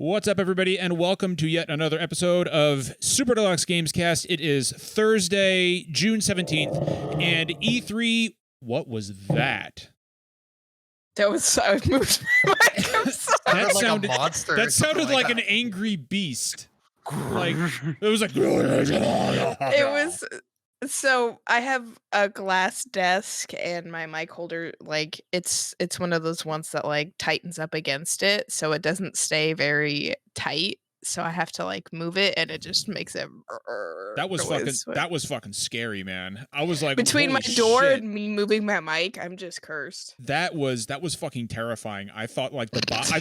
What's up, everybody, and welcome to yet another episode of Super Deluxe Gamescast. It is Thursday, June 17th, and E3, what was that? That was, I moved my mic. That sounded like an angry beast. Like, it was like... It was... So I have a glass desk and my mic holder, like it's one of those ones that like tightens up against it, so it doesn't stay very tight. So I have to like move it, and it just makes it. That was fucking scary, man. I was like, between my door and me moving my mic, I'm just cursed. That was fucking terrifying. I thought like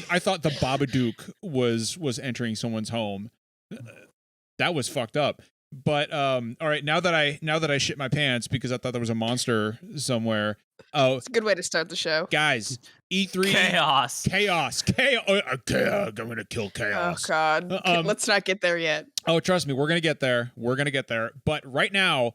I thought the Babadook was entering someone's home. That was fucked up. But all right, now that I shit my pants because I thought there was a monster somewhere. Oh, it's a good way to start the show, guys. E3 chaos. I'm gonna kill chaos. Oh God, let's not get there yet. Oh, trust me, we're gonna get there. But right now,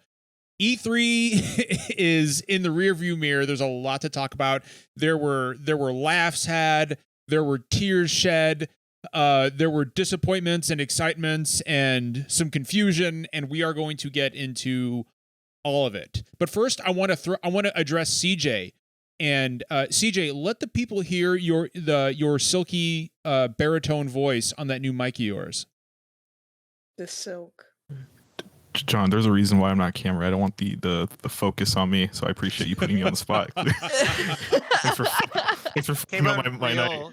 E3 is in the rearview mirror. There's a lot to talk about. There were laughs had. There were tears shed. There were disappointments and excitements and some confusion, and we are going to get into all of it. But first, I want to address CJ. And CJ, let the people hear your silky baritone voice on that new mic of yours. The silk. John, there's a reason why I'm not camera. I don't want the focus on me, so I appreciate you putting me on the spot. Thanks for fucking up my night.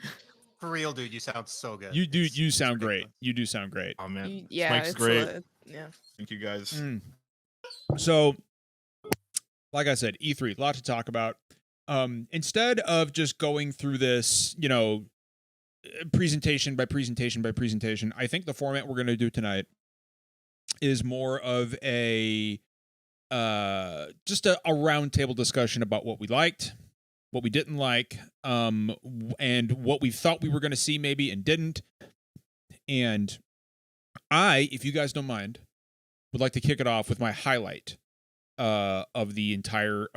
For real, dude, you sound so good. You sound great. You do sound great. Oh man, yeah, it's great. Yeah. Thank you guys. So, like I said, E3, a lot to talk about. Instead of just going through this, presentation by presentation by presentation, I think the format we're going to do tonight is more of a just a roundtable discussion about what we liked, what we didn't like, and what we thought we were going to see maybe and didn't. And I, if you guys don't mind, would like to kick it off with my highlight of the entire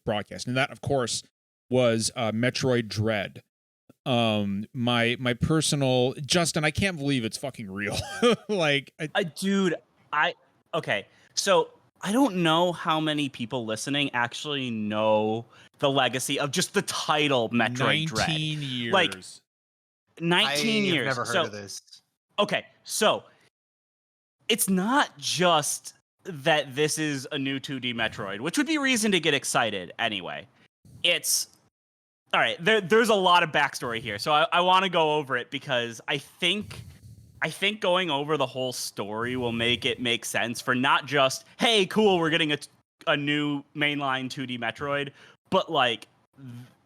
broadcast, and that, of course, was Metroid Dread. My personal, Justin, I can't believe it's fucking real. Okay, so I don't know how many people listening actually know the legacy of just the title Metroid Dread. 19 years. Like 19 years. I've never heard of this. Okay, so it's not just that this is a new 2D Metroid, which would be reason to get excited anyway. It's all right. There's a lot of backstory here, so I want to go over it because I think going over the whole story will make it make sense for not just, hey, cool, we're getting a new mainline 2D Metroid, but like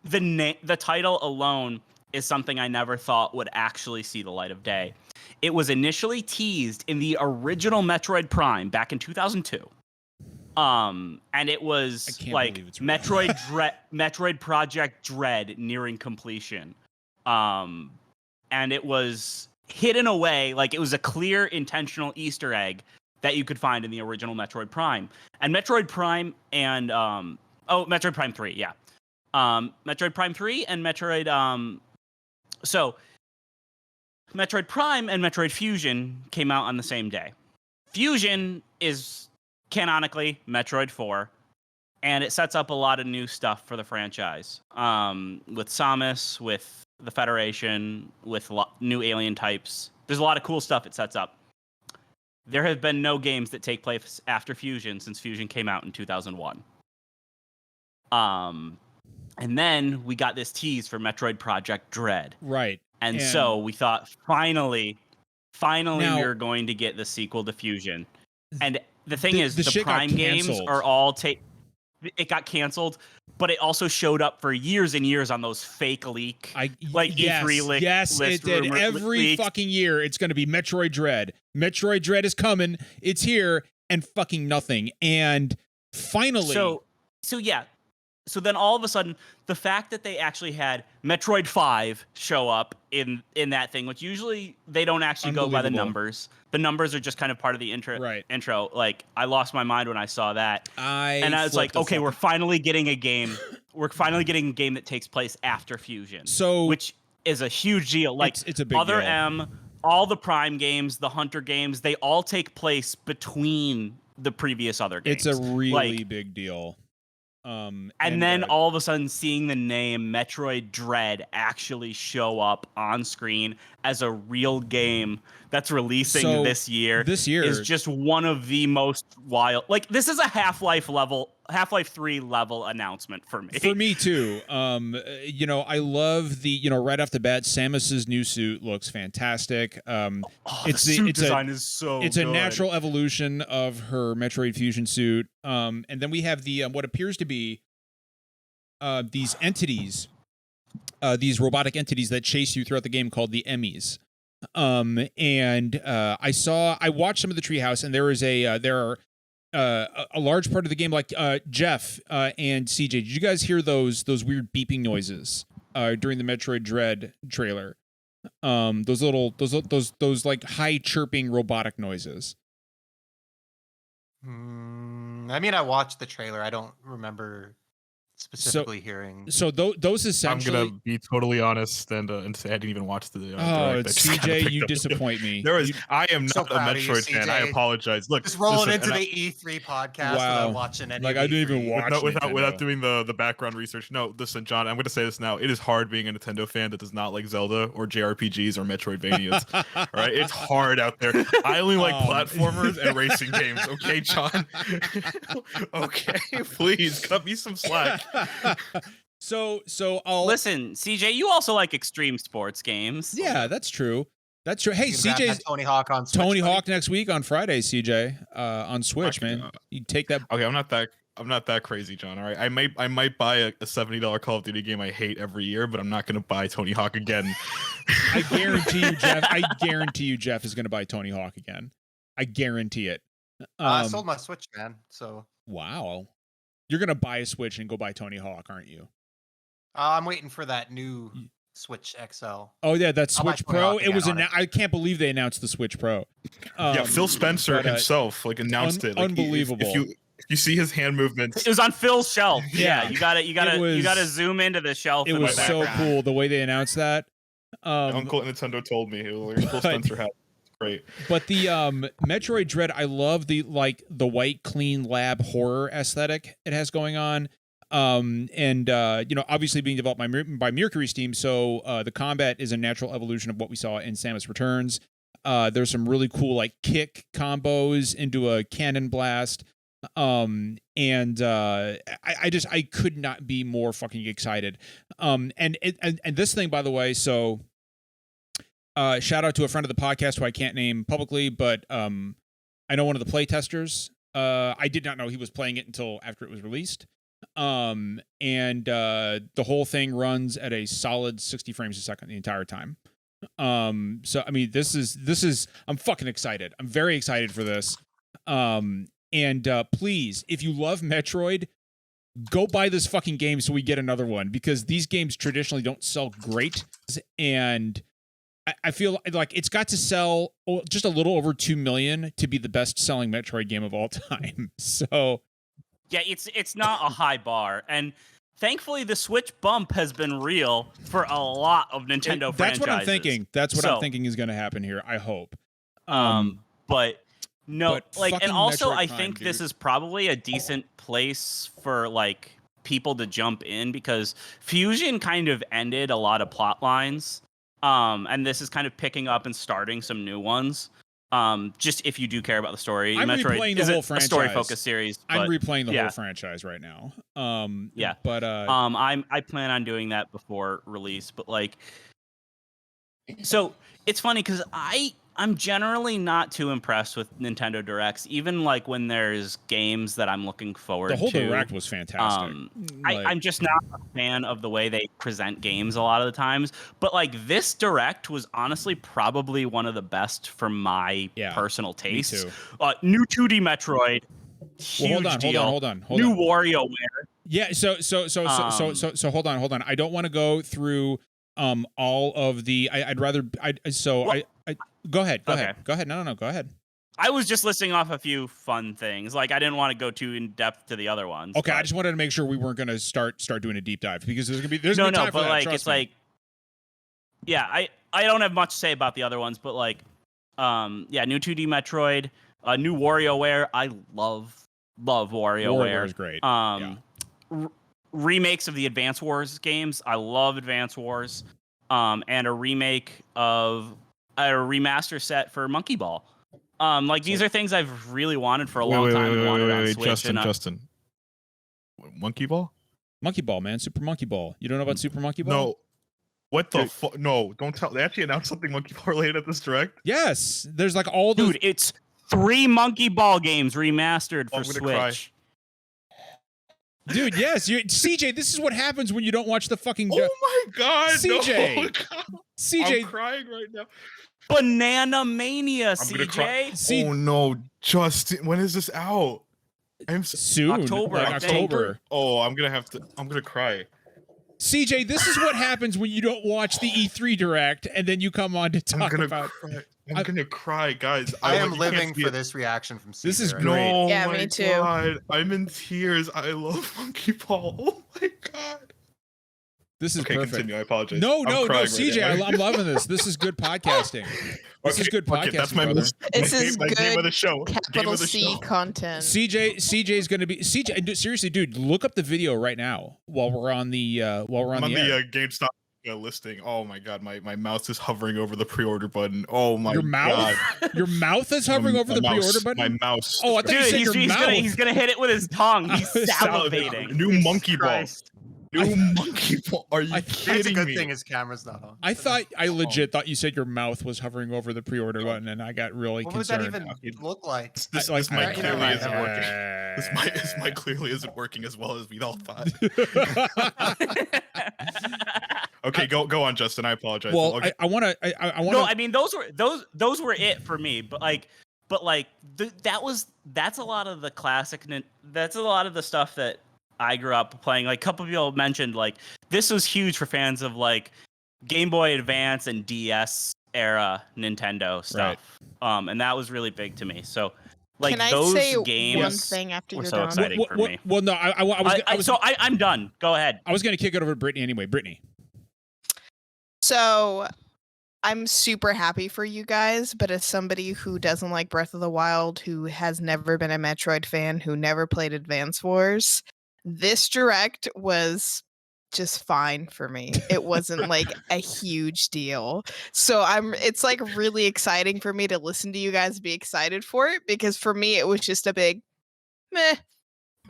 the title alone is something I never thought would actually see the light of day. It was initially teased in the original Metroid Prime back in 2002. And it was like Metroid Project Dread nearing completion. And it was hidden away, like it was a clear intentional Easter egg that you could find in the original Metroid Prime. And Metroid Prime and Metroid Prime 3, yeah. Metroid Prime 3 and Metroid so Metroid Prime and Metroid Fusion came out on the same day. Fusion is canonically Metroid 4, and it sets up a lot of new stuff for the franchise. With Samus, with the Federation, with new alien types. There's a lot of cool stuff it sets up. There have been no games that take place after Fusion since Fusion came out in 2001. And then we got this tease for Metroid Project Dread. Right. And so we thought finally now, we were going to get the sequel to Fusion. And the thing is, the Prime games are all it got canceled, but it also showed up for years and years on those fake leak, E3 leak. Yes, it did. Every fucking year, it's going to be Metroid Dread. Metroid Dread is coming. It's here, and fucking nothing. And finally, So then all of a sudden, the fact that they actually had Metroid 5 show up in that thing, which usually they don't actually go by the numbers. The numbers are just kind of part of the intro. Right. Like, I lost my mind when I saw that. I was like, okay, we're finally getting a game. We're finally getting a game that takes place after Fusion. So, which is a huge deal. Like it's a big Other deal. M, all the Prime games, the Hunter games, they all take place between the previous other games. It's a really like, big deal. And then all of a sudden seeing the name Metroid Dread actually show up on screen as a real game that's releasing this year is just one of the most wild. Like, this is a Half-Life 3 level announcement for me. For me too. You know, I love the, right off the bat, Samus's new suit looks fantastic. The suit design is so It's good. a natural evolution of her Metroid Fusion suit. And then we have the what appears to be these entities, these robotic entities that chase you throughout the game called the Emmys. And I watched some of the Treehouse, and there are a large part of the game, like Jeff and CJ. Did you guys hear those weird beeping noises during the Metroid Dread trailer? Those like high chirping robotic noises. I mean, I watched the trailer. I don't remember specifically hearing. So those essentially. I'm gonna be totally honest and say I didn't even watch the. CJ, you disappoint me. I am So not a proud of you, Metroid fan. I CJ. apologize. Look, Just rolling listen, into the E3 podcast Wow. without watching any. Like, of I didn't even E3. watch without doing the background research. No, listen, John. I'm gonna say this now. It is hard being a Nintendo fan that does not like Zelda or JRPGs or Metroidvanias. All right, it's hard out there. I only like platformers and racing games. Okay, John. Okay, please cut me some slack. So I'll Listen, CJ, you also like extreme sports games. Yeah, that's true. That's true. Hey, You can grab CJ's that Tony Hawk on Switch, Tony buddy. Hawk next week on Friday. CJ on Switch, Okay, man. You take that. Okay, I'm not that crazy, John. All right, I might buy a $70 Call of Duty game I hate every year, but I'm not gonna buy Tony Hawk again. I guarantee you, Jeff. I guarantee you, Jeff is going to buy Tony Hawk again. I guarantee it. I sold my Switch, man. So Wow, you're going to buy a Switch and go buy Tony Hawk, aren't you? I'm waiting for that new Switch XL. Oh yeah, that I'll buy Switch Tony Pro. Hawk It was again on it. I can't believe they announced the Switch Pro. Yeah, Phil Spencer but, himself announced it. Like, unbelievable. If you see his hand movements, It was on Phil's shelf. Yeah. Yeah, you gotta zoom into the shelf. It in was the so background. cool the way they announced that. Uncle at Nintendo told me Phil Spencer had. Great. But the Metroid Dread, I love the white clean lab horror aesthetic it has going on. And obviously being developed by Mercury's team, so the combat is a natural evolution of what we saw in Samus Returns. There's some really cool like kick combos into a cannon blast. I could not be more fucking excited. And this thing, by the way, so shout out to a friend of the podcast who I can't name publicly, but I know one of the playtesters. I did not know he was playing it until after it was released. The whole thing runs at a solid 60 frames a second the entire time. So I mean, this is I'm fucking excited. I'm very excited for this. Please, if you love Metroid, go buy this fucking game so we get another one, because these games traditionally don't sell great, and I feel like it's got to sell just a little over 2 million to be the best-selling Metroid game of all time. So, yeah, it's not a high bar, and thankfully the Switch bump has been real for a lot of Nintendo franchises. That's what I'm thinking. That's what I'm thinking is going to happen here. I hope. But no, like, and also Metroid I Prime, think this dude. is probably a decent place for like people to jump in, because Fusion kind of ended a lot of plot lines. And this is kind of picking up and starting some new ones. Just if you do care about the story. I'm Metroid replaying the is whole a franchise. story-focused series. I'm but replaying the yeah. whole franchise right now. Yeah. But I plan on doing that before release, but like, so it's funny because I'm generally not too impressed with Nintendo Directs, even like when there's games that I'm looking forward to. the whole Direct was fantastic. I'm just not a fan of the way they present games a lot of the times, but like this Direct was honestly probably one of the best for my personal tastes. too. New 2D Metroid, huge hold on. New WarioWare. Yeah, so hold on. I don't want to go through all of the I'd rather go ahead. Go ahead. No, go ahead. I was just listing off a few fun things. Like, I didn't want to go too in depth to the other ones. Okay, but... I just wanted to make sure we weren't going to start doing a deep dive, because there's gonna be time for but that, like trust it's me. like yeah, I don't have much to say about the other ones, but like, yeah, new 2D Metroid, new WarioWare. I love WarioWare. WarioWare is great. Remakes of the Advance Wars games. I love Advance Wars. And a remaster set for Monkey Ball. Like these are things I've really wanted for a long time. Justin. Monkey Ball? Monkey Ball, man. Super Monkey Ball. You don't know about Super Monkey Ball? No. What the fuck? No, don't tell. They actually announced something Monkey Ball related at this direct? Yes. There's like all the... Dude, it's 3 Monkey Ball games remastered for Switch. Cry. Dude, yes. CJ, this is what happens when you don't watch the fucking... Oh my god, CJ. No. God. CJ. I'm crying right now. Banana Mania, CJ. Oh no, Justin, when is this out? Soon. October. Oh, I'm gonna cry. CJ, this is what happens when you don't watch the E3 Direct and then you come on to talk about... I'm gonna cry, guys. I am living for this reaction from CJ. This is right great. No, yeah, me too. God. I'm in tears. I love Monkey Ball. Oh my god. This is okay, perfect. Continue. I apologize. No, CJ, I'm loving this. This is good podcasting. This is good podcasting. That's my brother. This is good name of the show. Capital C content. CJ's going to be CJ. Seriously, dude, look up the video right now while we're on the GameStop listing. Oh my god, my mouse is hovering over the pre-order button. Oh my Your mouth? god. Your mouth is hovering over the pre-order button? My mouse. Oh, I thought you said your mouth. He's gonna hit it with his tongue. He's salivating. New Monkey Ball. New Monkey Ball. Are you kidding me? It's a good thing his camera's not on. I legit thought you said your mouth was hovering over the pre-order button, and I got really concerned. What would that even look like? This mic clearly isn't working. This mic clearly isn't working as well as we all thought. Okay, go on, Justin. I apologize. Well, okay. I want to. No, I mean those were it for me. But that's a lot of the classic. That's a lot of the stuff that I grew up playing. Like a couple of people mentioned, like this was huge for fans of like Game Boy Advance and DS era Nintendo stuff. Right. And that was really big to me. So like Can I those say games one thing after were you're so done? exciting for me. Well, no, I'm done. Go ahead. I was going to kick it over to Brittany anyway. Brittany. So I'm super happy for you guys, but as somebody who doesn't like Breath of the Wild, who has never been a Metroid fan, who never played Advance Wars, this direct was just fine for me. It wasn't like a huge deal. So it's like really exciting for me to listen to you guys be excited for it, because for me it was just a big meh.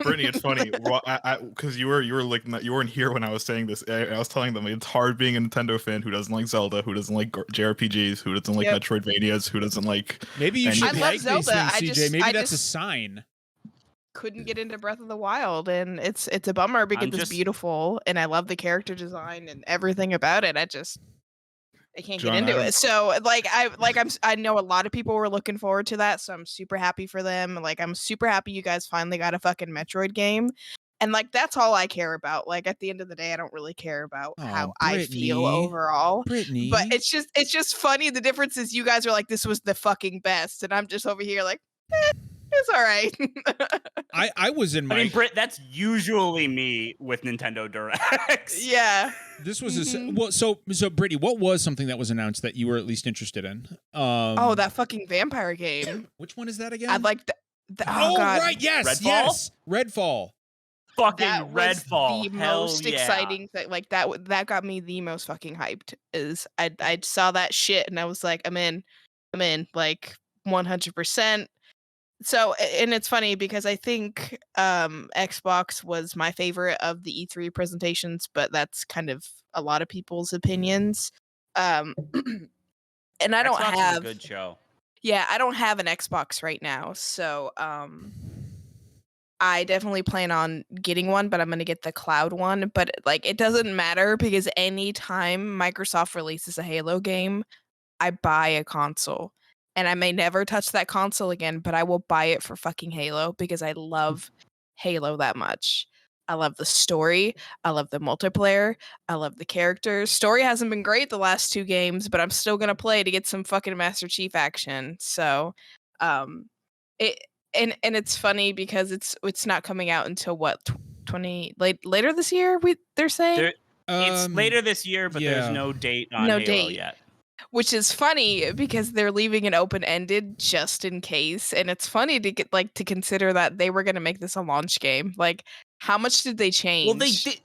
Brittany, it's funny because you weren't here when I was saying this. I was telling them it's hard being a Nintendo fan who doesn't like Zelda, who doesn't like JRPGs, who doesn't like Metroidvanias, who doesn't like. Maybe you should like Zelda. these things, CJ. Maybe that's a sign. Couldn't get into Breath of the Wild, and it's a bummer because it's beautiful, and I love the character design and everything about it. I can't get into it. So I know a lot of people were looking forward to that, so I'm super happy for them. Like I'm super happy you guys finally got a fucking Metroid game. And like that's all I care about. Like at the end of the day, I don't really care about how I feel overall. Brittany. But it's just funny. The difference is you guys are like, this was the fucking best, and I'm just over here like, it's all right. I was in my. I mean, Britt, that's usually me with Nintendo Directs. Yeah. This was so Brittany, what was something that was announced that you were at least interested in? That fucking vampire game. Which one is that again? I'd like God. Right, yes, Redfall? yes, Redfall. Fucking that Redfall. Was the Hell most yeah. exciting thing. Like that got me the most fucking hyped. Is I saw that shit and I was like, I'm in, like 100%. So, and it's funny because I think Xbox was my favorite of the E3 presentations, but that's kind of a lot of people's opinions. And I don't Xbox have is a good show. Yeah, I don't have an Xbox right now, so I definitely plan on getting one, but I'm going to get the cloud one. But like, it doesn't matter because anytime Microsoft releases a Halo game, I buy a console. And I may never touch that console again, but I will buy it for fucking Halo because I love Halo that much. I love the story. I love the multiplayer. I love the characters. Story hasn't been great the last 2 games, but I'm still going to play to get some fucking Master Chief action. So, it's funny because it's not coming out until what, later this year, they're saying? It's later this year, but there's no date on Halo yet. Which is funny because they're leaving it open-ended just in case, and it's funny to get to consider that they were going to make this a launch game. Like, how much did they change? Well, they did.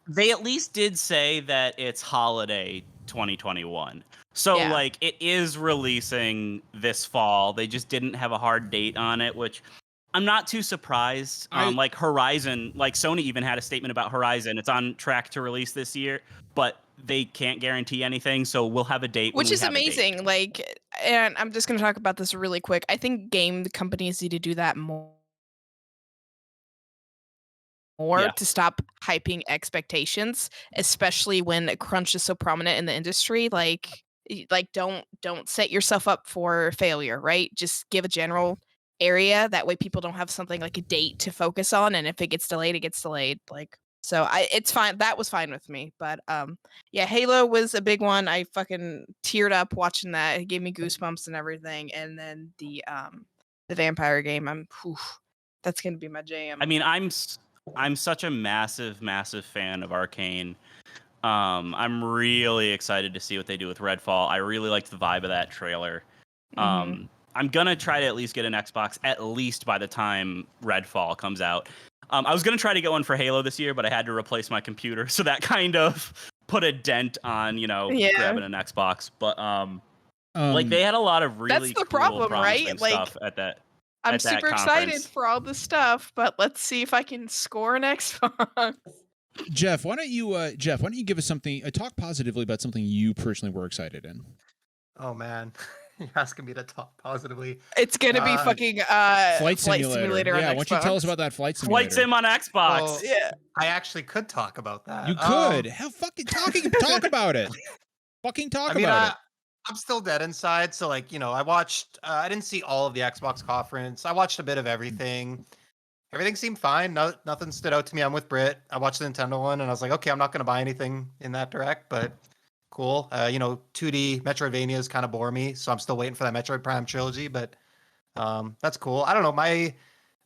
They at least did say that it's holiday 2021. So like it is releasing this fall. They just didn't have a hard date on it, which I'm not too surprised. Like Horizon, like Sony even had a statement about Horizon. It's on track to release this year, but they can't guarantee anything. So we'll have a date. Which is amazing. Like, and I'm just going to talk about this really quick. I think game companies need to do that more to stop hyping expectations, especially when crunch is so prominent in the industry. Like don't set yourself up for failure, right? Just give a general area, that way people don't have something like a date to focus on, and if it gets delayed, it gets delayed. Like, so it's fine. That was fine with me. But yeah, Halo was a big one. I fucking teared up watching that. It gave me goosebumps and everything. And then the vampire game, that's gonna be my jam. I mean, I'm such a massive fan of Arcane. I'm really excited to see what they do with Redfall. I really liked the vibe of that trailer. I'm gonna try to at least get an Xbox at least by the time Redfall comes out. I was gonna try to get one for Halo this year, but I had to replace my computer, so that kind of put a dent on grabbing an Xbox. But like they had a lot of really that's the problem, right? Stuff at that. I'm super excited for all the stuff, but let's see if I can score an Xbox. Jeff, why don't you give us something? Talk positively about something you personally were excited in. Oh man, you're asking me to talk positively. It's gonna be fucking flight simulator. On Why don't you tell us about that flight simulator? Flight sim on Xbox. Well, I actually could talk about that. You could. Hell, fucking talk about it. Fucking talk about it. I'm still dead inside, so like, I watched. I didn't see all of the Xbox conference. I watched a bit of everything. Everything seemed fine. Nothing stood out to me. I'm with Britt. I watched the Nintendo one, and I was like, okay, I'm not going to buy anything in that direct, but cool. 2D Metroidvanias kind of bore me, so I'm still waiting for that Metroid Prime trilogy. But that's cool. I don't know my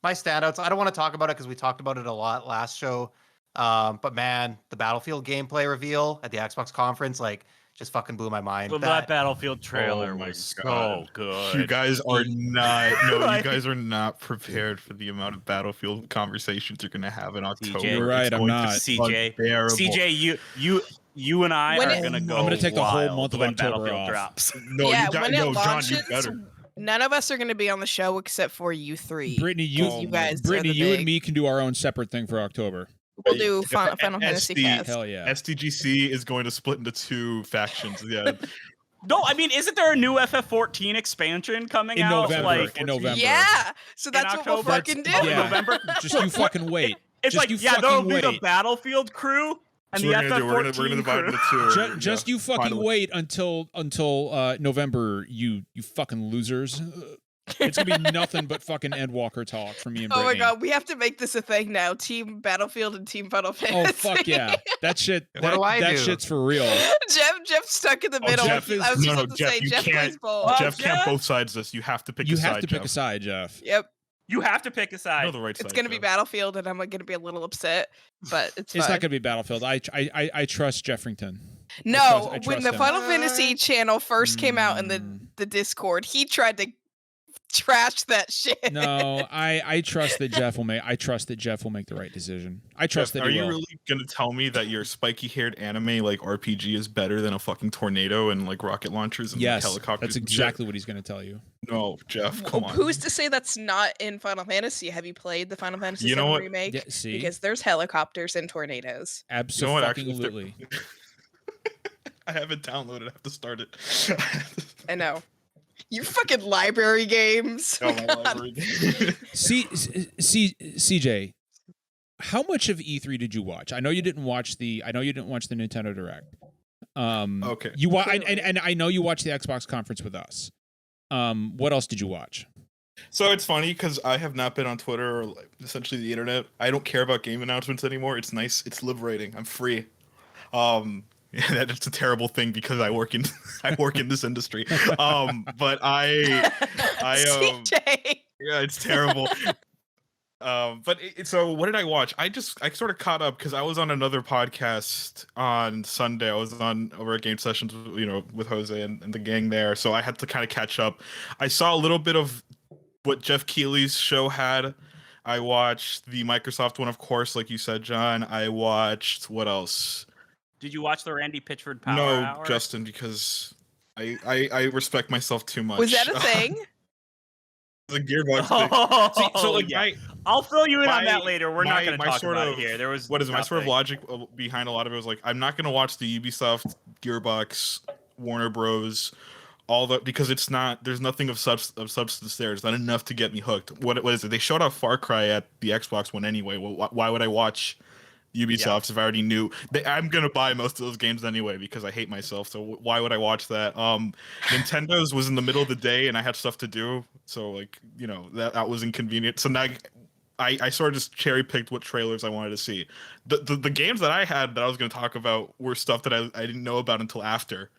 standouts. I don't want to talk about it because we talked about it a lot last show. But man, the Battlefield gameplay reveal at the Xbox conference, like, just fucking blew my mind. Well, that Battlefield trailer was so good. You guys are not. You guys are not prepared for the amount of Battlefield conversations you're gonna have in October. CJ, you're right. I'm not. CJ, you and I are gonna go. I'm gonna take the whole month of when October Battlefield off. drops. No, when it launches, John, you better. None of us are going to be on the show except for you three. Brittany, you guys, you and me can do our own separate thing for October. We'll do Final Fantasy Cast. Hell yeah. SDGC is going to split into two factions. Yeah. No, I mean, isn't there a new FF14 expansion coming out? In November. Yeah. So that's what we'll fucking do. Yeah. November. Just you fucking wait. It's just like, there'll be the Battlefield crew and so the FF14 we're gonna divide into two. Just you fucking wait until November, you fucking losers. It's gonna be nothing but fucking Endwalker talk from me and Brittany. Oh my god, we have to make this a thing now. Team Battlefield and Team Final Fantasy. Oh fuck yeah, that shit. What do I do? Shit's for real. Jeff's stuck in the middle. Jeff I was Jeff, to say Jeff plays both. Jeff can't both sides this. You have to pick. You have to pick a side, Jeff. Yep. You have to pick a side. No, the right side. It's gonna be Battlefield, and I'm gonna be a little upset, but it's fine. It's not gonna be Battlefield. I trust Jeffrington. No, I trust when the him. Final Fantasy channel first came out in the Discord, he tried to trash that shit. No, I trust that Jeff will make. I trust that Jeff will make the right decision. I trust Jeff, that. Are he you will. really gonna tell me that your spiky-haired anime like RPG is better than a fucking tornado and like rocket launchers and Yes, helicopters? that's exactly what he's gonna tell you. No, Jeff, come on. Who's to say that's not in Final Fantasy? Have you played the Final Fantasy VII remake? Yeah, see? Because there's helicopters and tornadoes. Absolutely. I have it downloaded. I have to start it. I know. Your fucking library games. Oh, my library. CJ, how much of E3 did you watch? I know you didn't watch the Nintendo Direct. Okay. And I know you watched the Xbox conference with us. What else did you watch? So it's funny because I have not been on Twitter or like, essentially the internet. I don't care about game announcements anymore. It's nice. It's liberating. I'm free. Yeah, that's a terrible thing because I work in this industry. But I CJ. yeah, it's terrible. So what did I watch? I sort of caught up because I was on another podcast on Sunday. I was on over at Game Sessions, with Jose and the gang there. So I had to kind of catch up. I saw a little bit of what Jeff Keighley's show had. I watched the Microsoft one, of course, like you said, John. I watched what else? Did you watch the Randy Pitchford Power No, Hour? Justin, because I respect myself too much. Was that a thing? The Gearbox thing. See, so like yeah. I'll fill you in on that my- later. We're not going to talk sort about of- it here. There was What is it? My sort of nothing. logic behind a lot of it was like, I'm not going to watch the Ubisoft, Gearbox, Warner Bros. All the because it's not. There's nothing of substance there. It's not enough to get me hooked. What is it? They showed off Far Cry at the Xbox One anyway. Well, why would I watch Ubisoft if I already knew? I'm gonna buy most of those games anyway because I hate myself. So why would I watch that? Nintendo's was in the middle of the day and I had stuff to do. So like that was inconvenient. So now I sort of just cherry picked what trailers I wanted to see. The games that I had that I was gonna talk about were stuff that I didn't know about until after.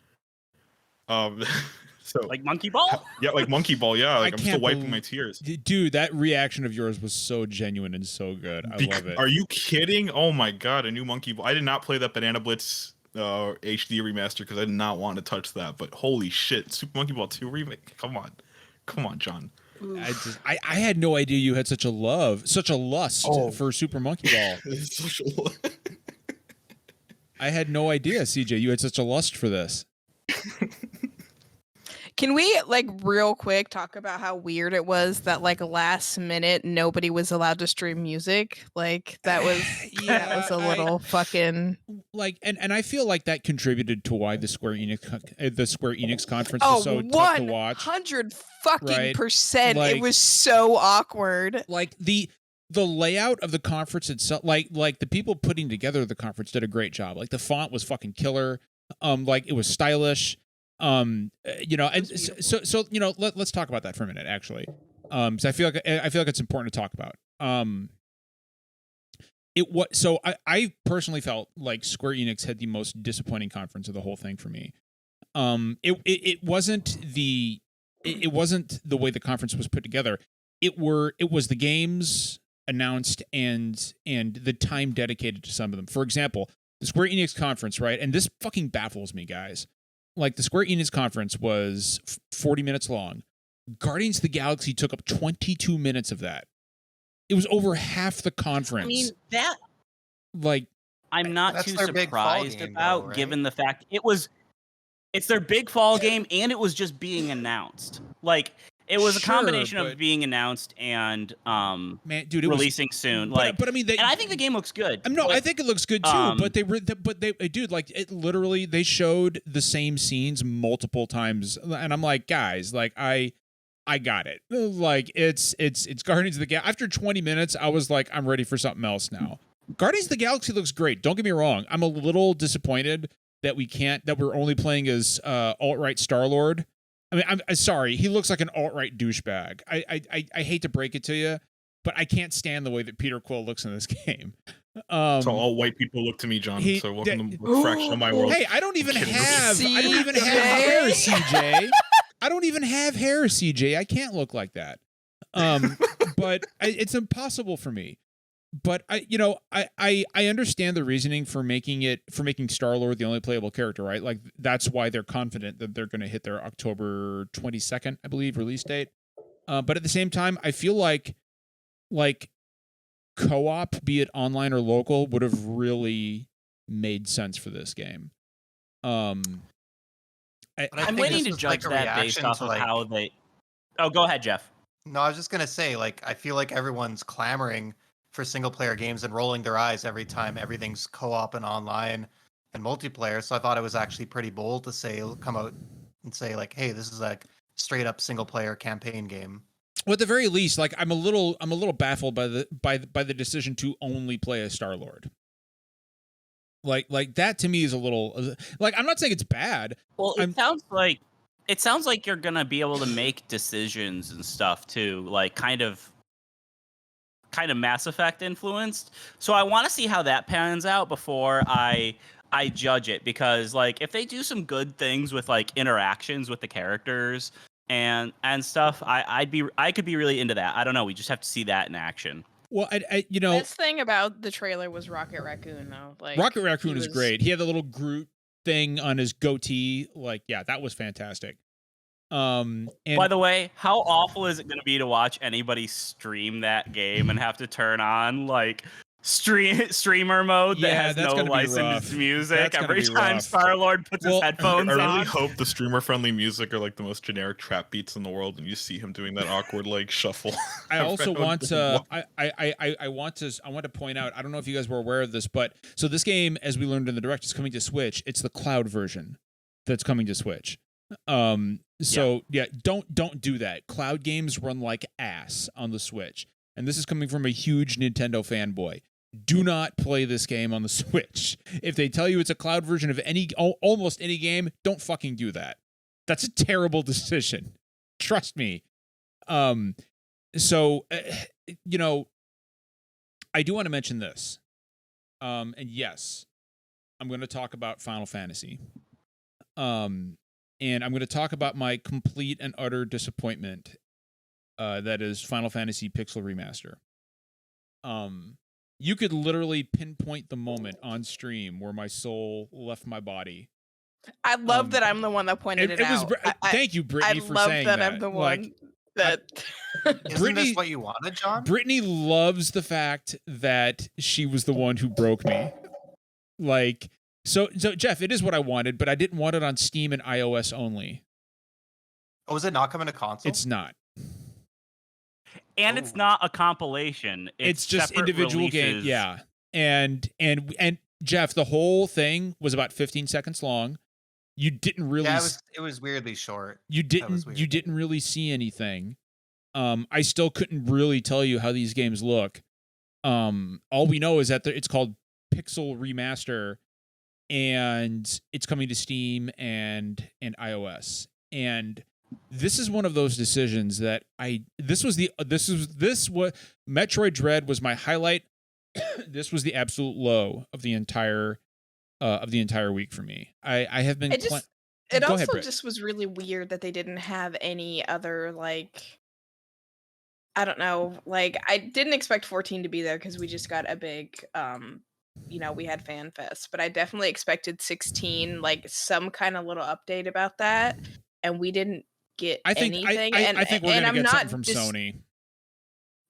So Like Monkey Ball? yeah, like Monkey Ball. Yeah, like I'm still can't wiping my tears. Dude, that reaction of yours was so genuine and so good. I love it. Are you kidding? Oh my god, a new Monkey Ball. I did not play that Banana Blitz HD remaster because I did not want to touch that. But holy shit, Super Monkey Ball 2 remake. Come on, John. I had no idea you had such a lust for Super Monkey Ball. I had no idea, CJ, you had such a lust for this. Can we real quick talk about how weird it was that last minute nobody was allowed to stream music? That was that was a little fucking and I feel like that contributed to why the Square Enix conference was so tough to watch. 100% it was so awkward. The layout of the conference itself, like the people putting together the conference did a great job. Like the font was fucking killer. It was stylish. And so let's talk about that for a minute, actually. So I feel like it's important to talk about. I personally felt like Square Enix had the most disappointing conference of the whole thing for me. It wasn't the way the conference was put together. It was the games announced and the time dedicated to some of them. For example, the Square Enix conference, right? And this fucking baffles me, guys. The Square Enix conference was 40 minutes long. Guardians of the Galaxy took up 22 minutes of that. It was over half the conference. I mean, that I'm not That's too their big fall surprised game, about, though, right? given the fact it's their big fall game and it was just being announced. It was a combination of being announced and releasing soon. But I mean, and I think the game looks good. I think it looks good too. But they showed the same scenes multiple times, and I'm like, guys, I got it. It's Guardians of the Galaxy. After 20 minutes, I was like, I'm ready for something else now. Guardians of the Galaxy looks great. Don't get me wrong. I'm a little disappointed that we're only playing as alt-right Star-Lord. I mean, I'm sorry. He looks like an alt-right douchebag. I hate to break it to you, but I can't stand the way that Peter Quill looks in this game. So all white people look to me, John. So welcome to the fraction of my world. Hey, I don't even have hair, CJ. I don't even have hair, CJ. I can't look like that. But it's impossible for me. But I understand the reasoning for making Star-Lord the only playable character, right? That's why they're confident that they're going to hit their October 22nd, I believe, release date. But at the same time, I feel like co-op, be it online or local, would have really made sense for this game. I'm waiting to judge that based off of how they. Oh, go ahead, Jeff. No, I was just gonna say, I feel like everyone's clamoring for single player games and rolling their eyes every time everything's co-op and online and multiplayer. So I thought it was actually pretty bold to come out and say hey, this is a straight up single player campaign game. Well, at the very least, I'm a little baffled by the decision to only play as Star-Lord. Like that to me is a little I'm not saying it's bad. Well, it sounds like you're gonna be able to make decisions and stuff too, kind of Mass Effect influenced. So I want to see how that pans out before I judge it, because if they do some good things with interactions with the characters and stuff, I could be really into that. I don't know. We just have to see that in action. Well, you know, Best thing about the trailer was Rocket Raccoon, though. Like Rocket Raccoon he is was- great. He had the little Groot thing on his goatee. Like, yeah, that was fantastic. And By the way, how awful is it going to be to watch anybody stream that game and have to turn on like streamer mode that Yeah, has that's no gonna be licensed rough. music That's gonna every be time rough. Star-Lord puts Well, his headphones I really on? hope the streamer-friendly music are like the most generic trap beats in the world, and you see him doing that awkward like shuffle. I also around want the to I want to point out, I don't know if you guys were aware of this, but so this game, as we learned in the direct, is coming to Switch. It's the cloud version that's coming to Switch. So don't do that. Cloud games run like ass on the Switch. And this is coming from a huge Nintendo fanboy. Do not play this game on the Switch. If they tell you it's a cloud version of almost any game, don't fucking do that. That's a terrible decision. Trust me. So you know, I do want to mention this. And yes, I'm going to talk about Final Fantasy. And I'm going to talk about my complete and utter disappointment. That is Final Fantasy Pixel Remaster. You could literally pinpoint the moment on stream where my soul left my body. I love that I'm the one that pointed it out. Thank you, Brittany, for love saying that. that. I'm the Like, one that. Isn't this what you wanted, John? Brittany loves the fact that she was the one who broke me. Like, so Jeff, it is what I wanted, but I didn't want it on Steam and iOS only. Oh, is it not coming to console? It's not. And it's not a compilation. It's just separate individual games. releases. Yeah. And Jeff, the whole thing was about 15 seconds long. You didn't really it was weirdly short. You didn't really see anything. I still couldn't really tell you how these games look. All we know is that it's called Pixel Remaster, and it's coming to Steam and iOS. And this is one of those decisions that this was what Metroid Dread was my highlight. This was the absolute low of the entire week for me. I have been. It Go also ahead, Britt. just was really weird that they didn't have any other, like, I don't know, like, I didn't expect 14 to be there because we just got a big, we had Fan Fest, but I definitely expected 16, like, some kind of little update about that, and we didn't get anything. I think we're going to get something from Sony.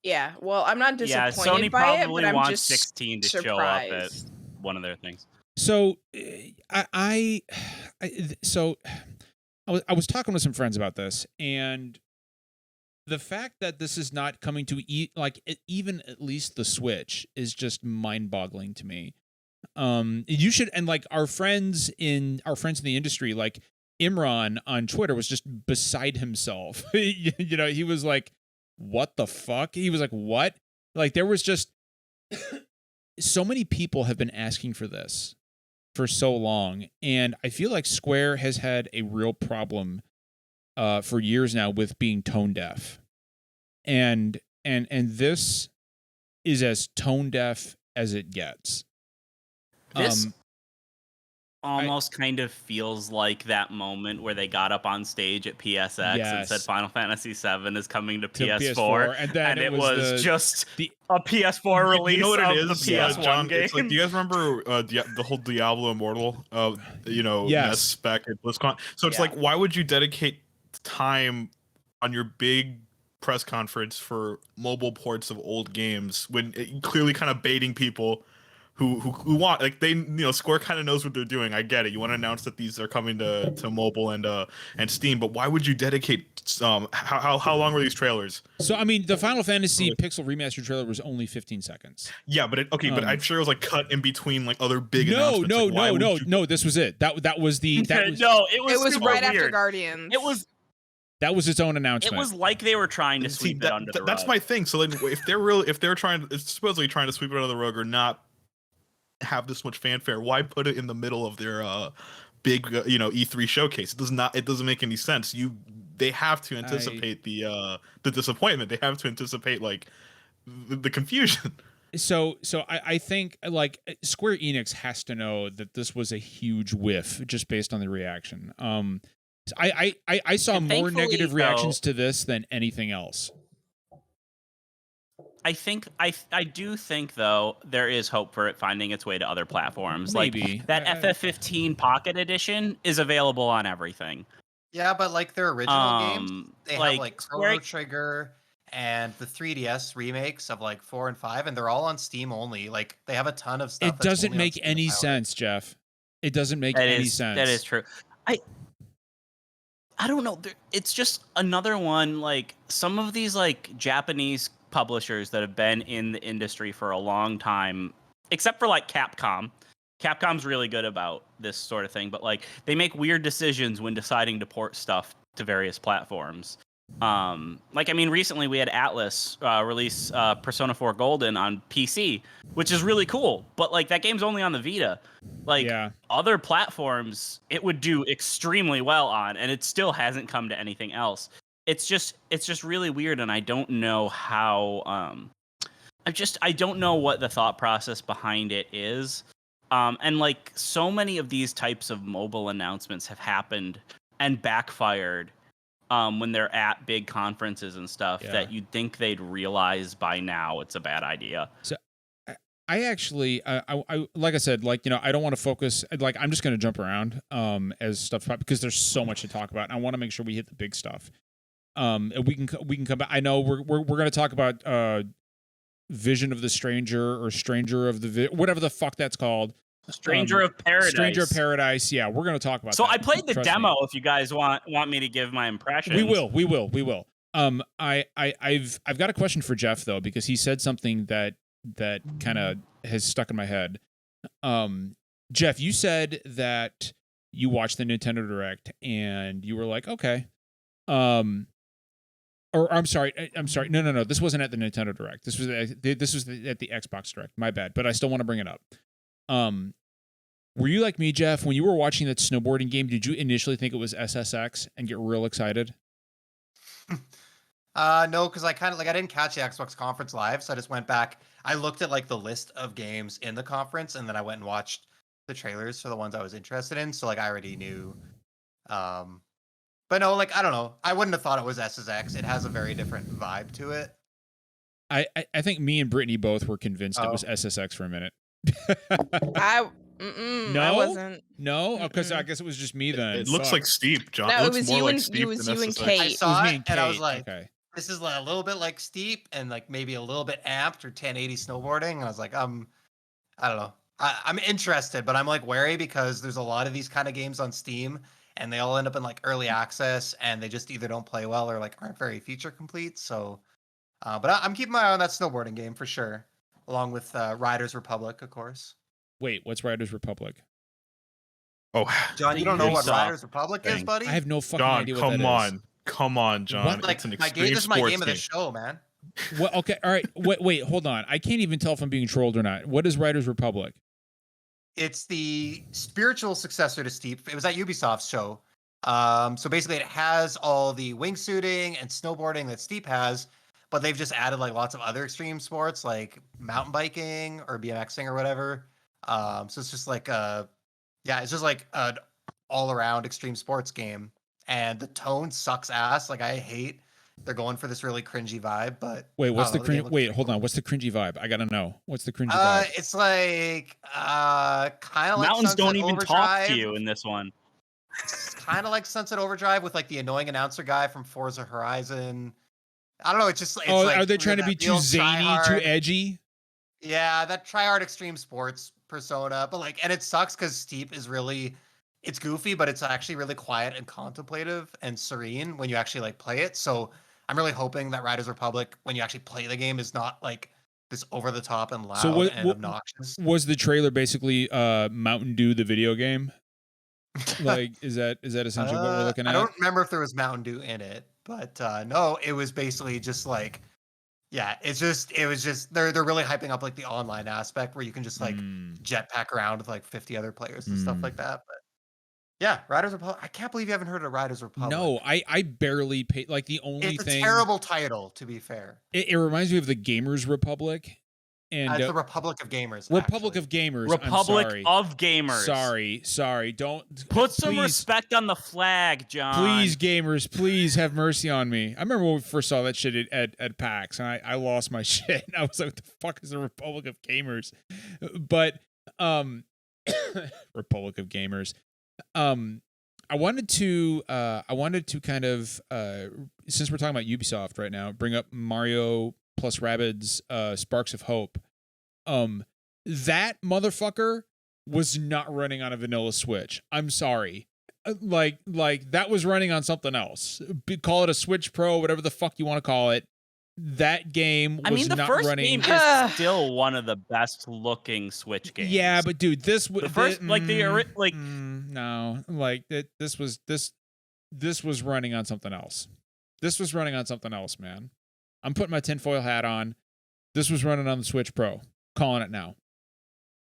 Yeah, well, I'm not disappointed Sony by it, probably but I'm wants just 16 to surprised. show up at one of their things. So I was talking with some friends about this, and the fact that this is not coming to even at least the Switch is just mind-boggling to me. You should, and like our friends in the industry, like Imran on Twitter was just beside himself. He was like, "What the fuck?" He was like, "What?" Like there was just so many people have been asking for this for so long, and I feel like Square has had a real problem for years now with being tone deaf, and this is as tone deaf as it gets. This almost kind of feels like that moment where they got up on stage at PSX and said Final Fantasy VII is coming to PS4, and it was just a PS4 release. You know what it of is, the PS1 John? game. It's like, do you guys remember the whole Diablo Immortal? NES spec at BlizzCon. So it's like, why would you dedicate time on your big press conference for mobile ports of old games when clearly kind of baiting people who want, like, they, Square kind of knows what they're doing. I get it. You want to announce that these are coming to mobile and Steam, but why would you dedicate how long were these trailers? So I mean, the Final Fantasy Pixel Remaster trailer was only 15 seconds. Yeah, but but I'm sure it was like cut in between like other big announcements. No, this was it. That was the it was right after Guardians. That was its own announcement. It was like they were trying to sweep it under the rug. That's my thing. So then, if they're supposedly trying to sweep it under the rug or not have this much fanfare, why put it in the middle of their big E3 showcase? It doesn't make any sense. They have to anticipate the disappointment. They have to anticipate like the confusion. So I think like Square Enix has to know that this was a huge whiff just based on the reaction. I saw more negative reactions to this than anything else. I do think though there is hope for it finding its way to other platforms. Maybe. Like that FF15 Pocket Edition is available on everything. Yeah, but like their original games, they have like like Square- Chrono Trigger and the 3DS remakes of like 4 and 5, and they're all on Steam only. Like they have a ton of stuff. It that's doesn't only on make Steam any nowadays. sense, Jeff. It doesn't make That any is- sense. That is true. I don't know. It's just another one. Like some of these like Japanese publishers that have been in the industry for a long time, except for like Capcom. Capcom's really good about this sort of thing, but like they make weird decisions when deciding to port stuff to various platforms. Like I mean, recently we had Atlas release Persona 4 Golden on PC, which is really cool. But like that game's only on the Vita. Like Yeah. other platforms, it would do extremely well on, and it still hasn't come to anything else. It's just really weird, and I don't know how. I don't know what the thought process behind it is. And like so many of these types of mobile announcements have happened and backfired when they're at big conferences and stuff that you'd think they'd realize by now it's a bad idea. So I actually, I like I said, like, you know, I don't want to focus, like, I'm just going to jump around as stuff, because there's so much to talk about. And I want to make sure we hit the big stuff. And we can come back. I know we're going to talk about Vision of the Stranger or Stranger of the whatever the fuck that's called. Stranger of Paradise. Stranger of Paradise. Yeah, we're going to talk about so that. I played the Trust demo me. if you guys want me to give my impressions. We will. I've got a question for Jeff though, because he said something that kind of has stuck in my head. Jeff, you said that you watched the Nintendo Direct and you were like, okay. Or I'm sorry. No. This wasn't at the Nintendo Direct. This was at the Xbox Direct. My bad. But I still want to bring it up. Were you like me, Jeff, when you were watching that snowboarding game? Did you initially think it was SSX and get real excited? No, because I kind of like I didn't catch the Xbox conference live, so I just went back. I looked at like the list of games in the conference, and then I went and watched the trailers for the ones I was interested in. So like I already knew. But no, like I don't know. I wouldn't have thought it was SSX. It has a very different vibe to it. I think me and Brittany both were convinced it was SSX for a minute. I wasn't. No, because I guess it was just me then. It looks like Steep, John. No, it it looks was more you like and Steep it was than you and SSX. Kate. I saw me it, and I was Kate. like, okay. this is a little bit like Steep, and like maybe a little bit amped or 1080 snowboarding. And I was like, I don't know. I'm interested, but I'm like wary because there's a lot of these kind of games on Steam, and they all end up in like early access, and they just either don't play well or like aren't very feature complete. So, but I'm keeping my eye on that snowboarding game for sure, along with Riders Republic, of course. Wait, what's Riders Republic? Oh, John, you don't know what Ubisoft Riders Republic is, thing. buddy? I have no fucking John, idea what that is. come on, John. What? Like It's an my game. extreme This is my sports game of the game. show, man. Well, okay, all right. Wait, hold on. I can't even tell if I'm being trolled or not. What is Riders Republic? It's the spiritual successor to Steep. It was at Ubisoft's show. So basically, it has all the wingsuiting and snowboarding that Steep has, but they've just added like lots of other extreme sports like mountain biking or BMXing or whatever. So it's just like it's just like an all-around extreme sports game, and the tone sucks ass. Like I hate they're going for this really cringy vibe, but Wait, what's the game cringe? looks Wait, pretty hold cool. on. What's the cringy vibe? I gotta know. What's the cringy vibe? It's like kind of like Mountains Sunset don't even talk Overdrive. to you in this one. It's kind of like Sunset Overdrive with like the annoying announcer guy from Forza Horizon. I don't know. It's just. It's like Are they trying to be too zany, too edgy? Yeah, that try-hard extreme sports persona, but like, and it sucks because Steep is really, it's goofy, but it's actually really quiet and contemplative and serene when you actually like play it. So I'm really hoping that Riders Republic, when you actually play the game, is not like this over the top and loud and obnoxious. Was the trailer basically Mountain Dew the video game? Like, is that essentially what we're looking at? I don't remember if there was Mountain Dew in it, but no, it was basically just like, yeah, it was just they're really hyping up like the online aspect where you can just like jetpack around with like 50 other players and stuff like that. But yeah, Riders Republic. I can't believe you haven't heard of Riders Republic. No, I barely paid. Like the only it's thing. a terrible title, to be fair. It reminds me of the Gamers Republic, And It's the Republic of Gamers. Republic actually. of Gamers. Republic I'm sorry. of Gamers. Sorry. Don't Put some please, respect on the flag, John. Please, gamers, please have mercy on me. I remember when we first saw that shit at PAX, and I lost my shit. I was like, what the fuck is the Republic of Gamers? But Republic of Gamers. I wanted to kind of since we're talking about Ubisoft right now, bring up Mario plus Rabbids Sparks of Hope. That motherfucker was not running on a vanilla Switch. I'm sorry. Like that was running on something else. Call it a Switch Pro, whatever the fuck you want to call it. That game was the not first running. game is still one of the best looking Switch games. Yeah, but dude, this was the first no, this was running on something else. This was running on something else, man. I'm putting my tinfoil hat on. This was running on the Switch Pro. Calling it now.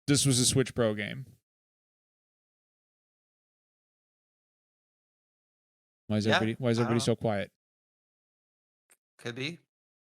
This was a Switch Pro game. Why is everybody so quiet? Could be.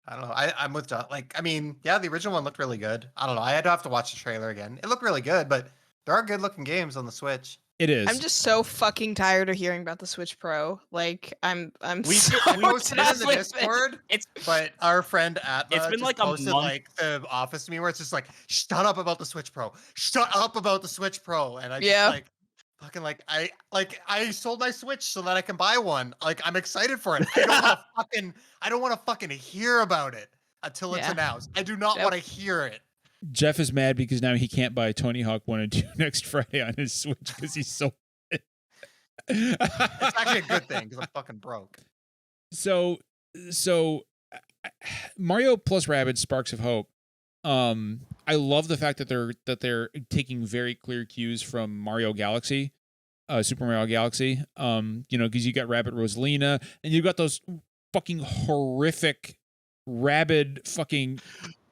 I don't know. I'm with John. Like, I mean, yeah, the original one looked really good. I don't know. I'd have to watch the trailer again. It looked really good, but there are good looking games on the Switch. It is. I'm just so fucking tired of hearing about the Switch Pro. Like, I'm We so posted it in the done with it. Discord, It's but our friend Atma It's been just like a posted month. like the office to me where it's just like, shut up about the Switch Pro. Shut up about the Switch Pro. And I just Yeah. like fucking I sold my Switch so that I can buy one. Like I'm excited for it. I don't want to fucking hear about it until it's Yeah. announced. I do not Yep. want to hear it. Jeff is mad because now he can't buy Tony Hawk 1 and 2 next Friday on his Switch because he's so. It's actually a good thing because I'm fucking broke. So Mario plus Rabbids Sparks of Hope. I love the fact that they're taking very clear cues from Mario Galaxy, Super Mario Galaxy. Because you got Rabbid Rosalina and you got those fucking horrific rabid fucking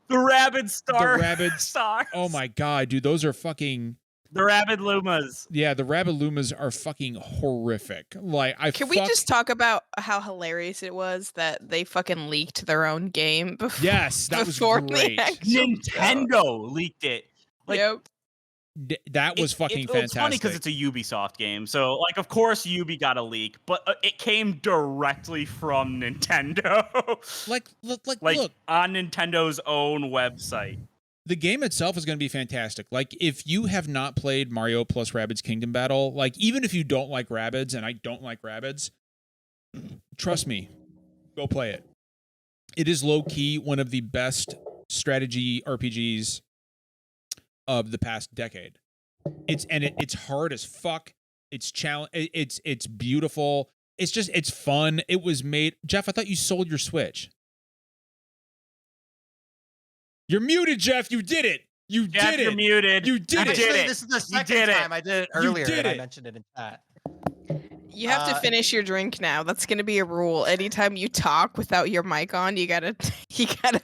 the Rabid Star. the rabid Stars. Oh my god, dude, those are fucking. The Rabid Lumas. Yeah, the Rabid Lumas are fucking horrific. Like, Can we just talk about how hilarious it was that they fucking leaked their own game before? Yes, that was before great. the actual Nintendo leaked it. Like, Yep. That was fucking It's fantastic. funny because it's a Ubisoft game, so like, of course, Ubi got a leak, but it came directly from Nintendo, like like on Nintendo's own website. the game itself is going to be fantastic. Like, if you have not played Mario plus Rabbids Kingdom Battle, like, even if you don't like Rabbids, and I don't like Rabbids, trust me, go play it. It is low-key one of the best strategy RPGs of the past decade. It's hard as fuck. It's it's beautiful. It's fun. It was made. Jeff, I thought you sold your Switch. You're muted, Jeff. You did it. You Jeff, did it. you're muted. You did Actually, it. this is the You second did it. time I did it earlier, did and I it. mentioned it in chat. You have to finish your drink now. That's gonna be a rule. Anytime you talk without your mic on, you gotta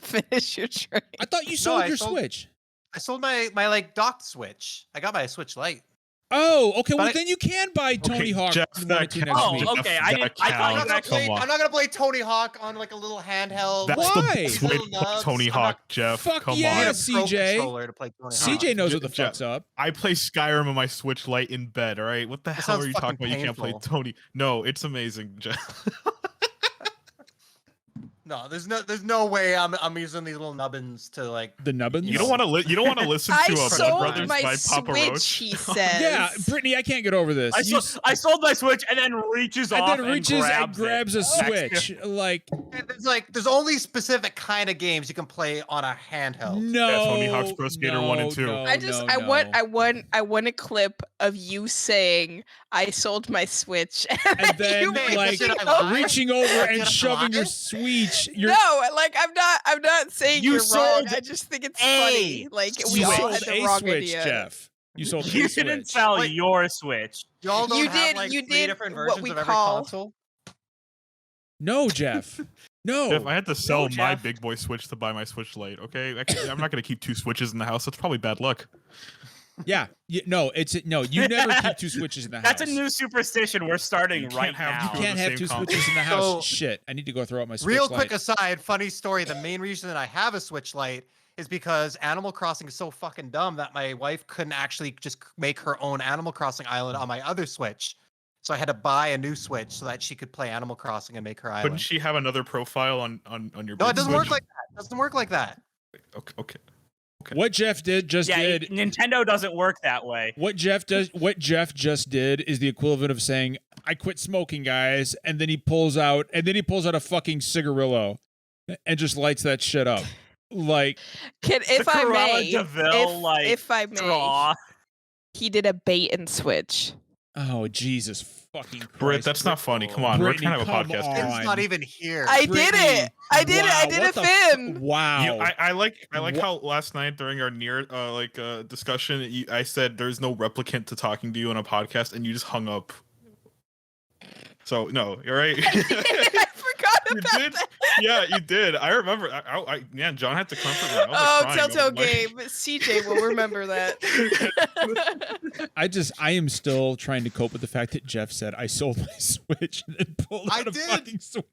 finish your drink. I thought you sold I your sold- Switch. I sold my like docked Switch. I got my Switch Lite. Oh, okay. But Well, I- then you can buy Tony Okay, Hawk Jeff, 1 that and 2 next counts. week. Oh, okay. I That thought you I'm were not, gonna actually. play, I'm not gonna play Tony Hawk on like a little handheld. That's Why? the way to play Nubs. Tony I'm Hawk, not- Jeff. Fuck Come yeah, I need on. a pro CJ. controller to play Tony Hawk. CJ knows what the Jeff, fuck's up. I play Skyrim on my Switch Lite in bed. All right, what the hell sounds are you talking fucking about? You can't play painful. Tony. No, it's amazing, Jeff. No, there's no way I'm using these little nubbins to like. The nubbins. You don't want to. You don't want to listen I to Blood sold Brothers my by Papa Switch. Roach. He says. Yeah, Brittany, I can't get over this. I sold my Switch and then reaches and off then reaches and grabs a it. Switch. Like, There's only specific kind of games you can play on a handheld. no. Yeah, Tony Hawk's Pro Skater 1 and 2. No, I want a clip of you saying I sold my Switch And then, you Hey, like, did I lie? reaching over Did and I shoving your lie? Switch. No, like I'm not saying You you're wrong. sold I just think it's a funny. Like we You all sold had the a wrong Switch, idea. Jeff. You sold You a didn't Switch. sell Wait. your Switch. Y'all don't You have did- like you 3 did different what versions we of every call- console. No, Jeff. No. Jeff, I had to sell my Jeff. big boy Switch to buy my Switch Lite. Okay, I'm not gonna keep 2 Switches in the house. That's probably bad luck. Yeah. No. You never keep 2 Switches in the house. That's a new superstition we're starting You can't right have- now. You can't the have same 2 console. Switches in the house. So- Shit. I need to go throw out my Switch Real Lite. quick aside, funny story. The main reason that I have a Switch Lite is because Animal Crossing is so fucking dumb that my wife couldn't actually just make her own Animal Crossing island on my other Switch. So I had to buy a new Switch so that she could play Animal Crossing and make her island. Couldn't she have another profile on your? No, big it doesn't work Switch? like that. It doesn't work like that. Okay. What Jeff did Nintendo doesn't work that way. What Jeff just did is the equivalent of saying, "I quit smoking, guys," and then he pulls out a fucking cigarillo and just lights that shit up. Like, if I may, if I may, straw. he did a bait and switch. oh Jesus fucking Christ! Britt, that's not funny. Come on, Brittany, we're trying to have a come podcast. on. It's not even here. I did it. I did it. I did What a the Finn. Wow. I like how last night during our discussion, I said there's no replicant to talking to you on a podcast, and you just hung up. So no, you're right. I forgot You about did? that. Yeah, you did. I remember. Yeah, John had to comfort me. I was, Oh, like, crying. I was Telltale like- Game. CJ will remember that. I am still trying to cope with the fact that Jeff said I sold my Switch and then pulled I out a did. fucking Switch.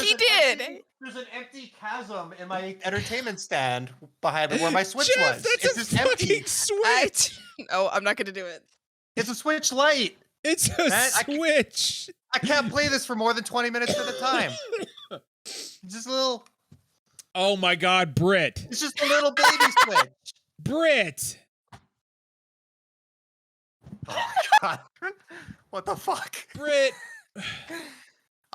He did. There's an empty chasm in my entertainment stand behind where my Switch Jeff, was. that's It's a just fucking empty. Switch. Oh, I'm not gonna do it. It's a Switch Lite. It's a Man, I can- Switch. I can't play this for more than 20 minutes at a time. It's just a little. Oh my God, Britt. It's just a little baby Switch. Britt. Oh my God. What the fuck? Britt.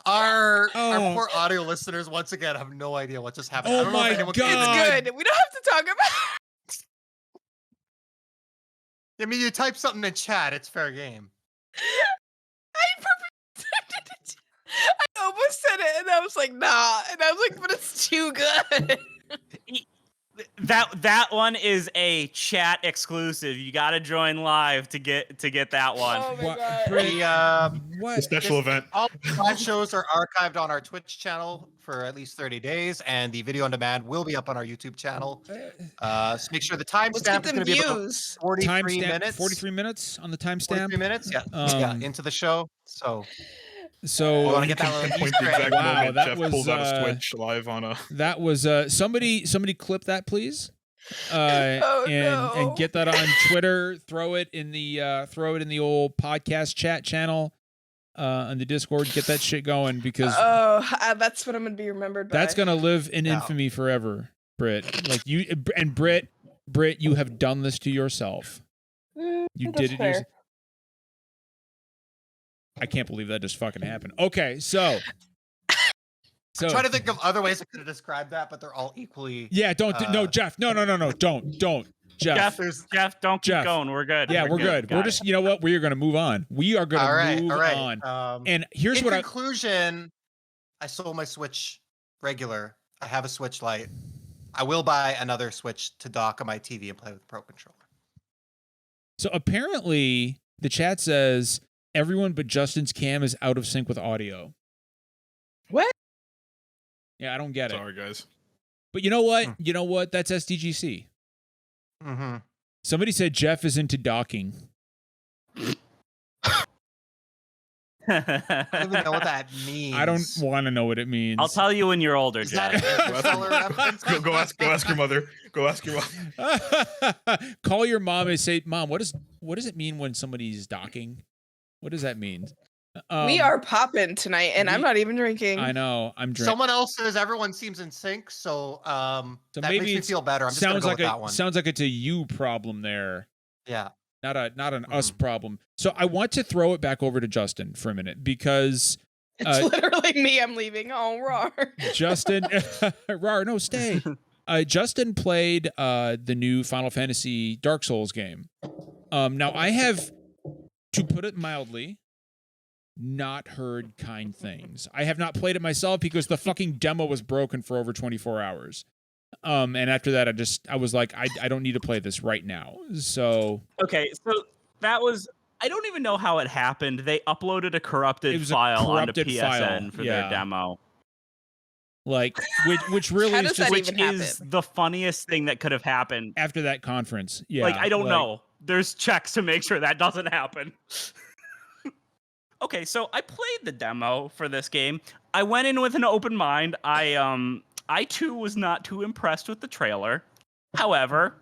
Our Oh. poor audio listeners once again have no idea what just happened. Oh I don't know my if anyone God. can It's good. We don't have to talk about it. I mean, you type something in chat, it's fair game. I almost said it, and I was like, nah. And I was like, but it's too good. That one is a chat exclusive. You got to join live to get that one. Oh my What- God. The, What? The special event. all live shows are archived on our Twitch channel for at least 30 days, and the video on demand will be up on our YouTube channel. So make sure the Let's timestamp get is them going to be about views. 43 Timestamp, minutes. 43 minutes on the 43 timestamp. minutes, yeah. Yeah, Um, into the show. So So you want to You get that can little pinpoint Easter the egg. exact Wow, moment that Jeff was, pulls out a Switch live on a. that was somebody clip that, please. Oh, no. And get that on Twitter. Throw it in the old podcast chat channel on the Discord. Get that shit going because That's what I'm gonna be remembered by. that's gonna live in Yeah. infamy forever, Britt. Like you and Britt, you have done this to yourself. You That's did it. fair. I can't believe that just fucking happened. Okay, so I'm trying to think of other ways I could have described that, but they're all equally. yeah, no, Jeff, no, don't, Jeff. Jeff, don't keep Jeff. going. We're good. Yeah, we're good. Got We're it. just, you know what? We are going to move on. We are going to move all right. on. And here's in what conclusion, I sold my Switch regular. I have a Switch Lite. I will buy another Switch to dock on my TV and play with the Pro Controller. So apparently, the chat says everyone but Justin's cam is out of sync with audio. What? Yeah, I don't get it. Sorry, guys. But you know what? You know what? That's SDGC. Mm-hmm. Somebody said Jeff is into docking. I don't even know what that means. I don't want to know what it means. I'll tell you when you're older, Is Jeff. that an Interstellar reference? Go ask your mother. Go ask your mom. Call your mom and say, "Mom, what does it mean when somebody's docking? What does that mean?" We are popping tonight, and I'm not even drinking. I know. I'm drinking. Someone else says everyone seems in sync, so that maybe makes me it's- feel better. I'm just gonna Sounds go like with that one. sounds like it's a you problem there. Yeah. Not an us problem. So I want to throw it back over to Justin for a minute because It's literally me. I'm leaving. Oh, rar. Justin, Rar, no, stay. Justin played the new Final Fantasy Dark Souls game. Now I have, to put it mildly, not heard kind things. I have not played it myself because the fucking demo was broken for over 24 hours. And after that, I was like, I don't need to play this right now. So Okay, so that was. I don't even know how it happened. They uploaded a corrupted It was a file corrupted onto file, PSN for yeah. their demo. like, which really How is does just that Which even is happen? the funniest thing that could have happened. after that conference. Yeah. Like, I don't know. There's checks to make sure that doesn't happen. Okay, so I played the demo for this game. I went in with an open mind. I too was not too impressed with the trailer. However,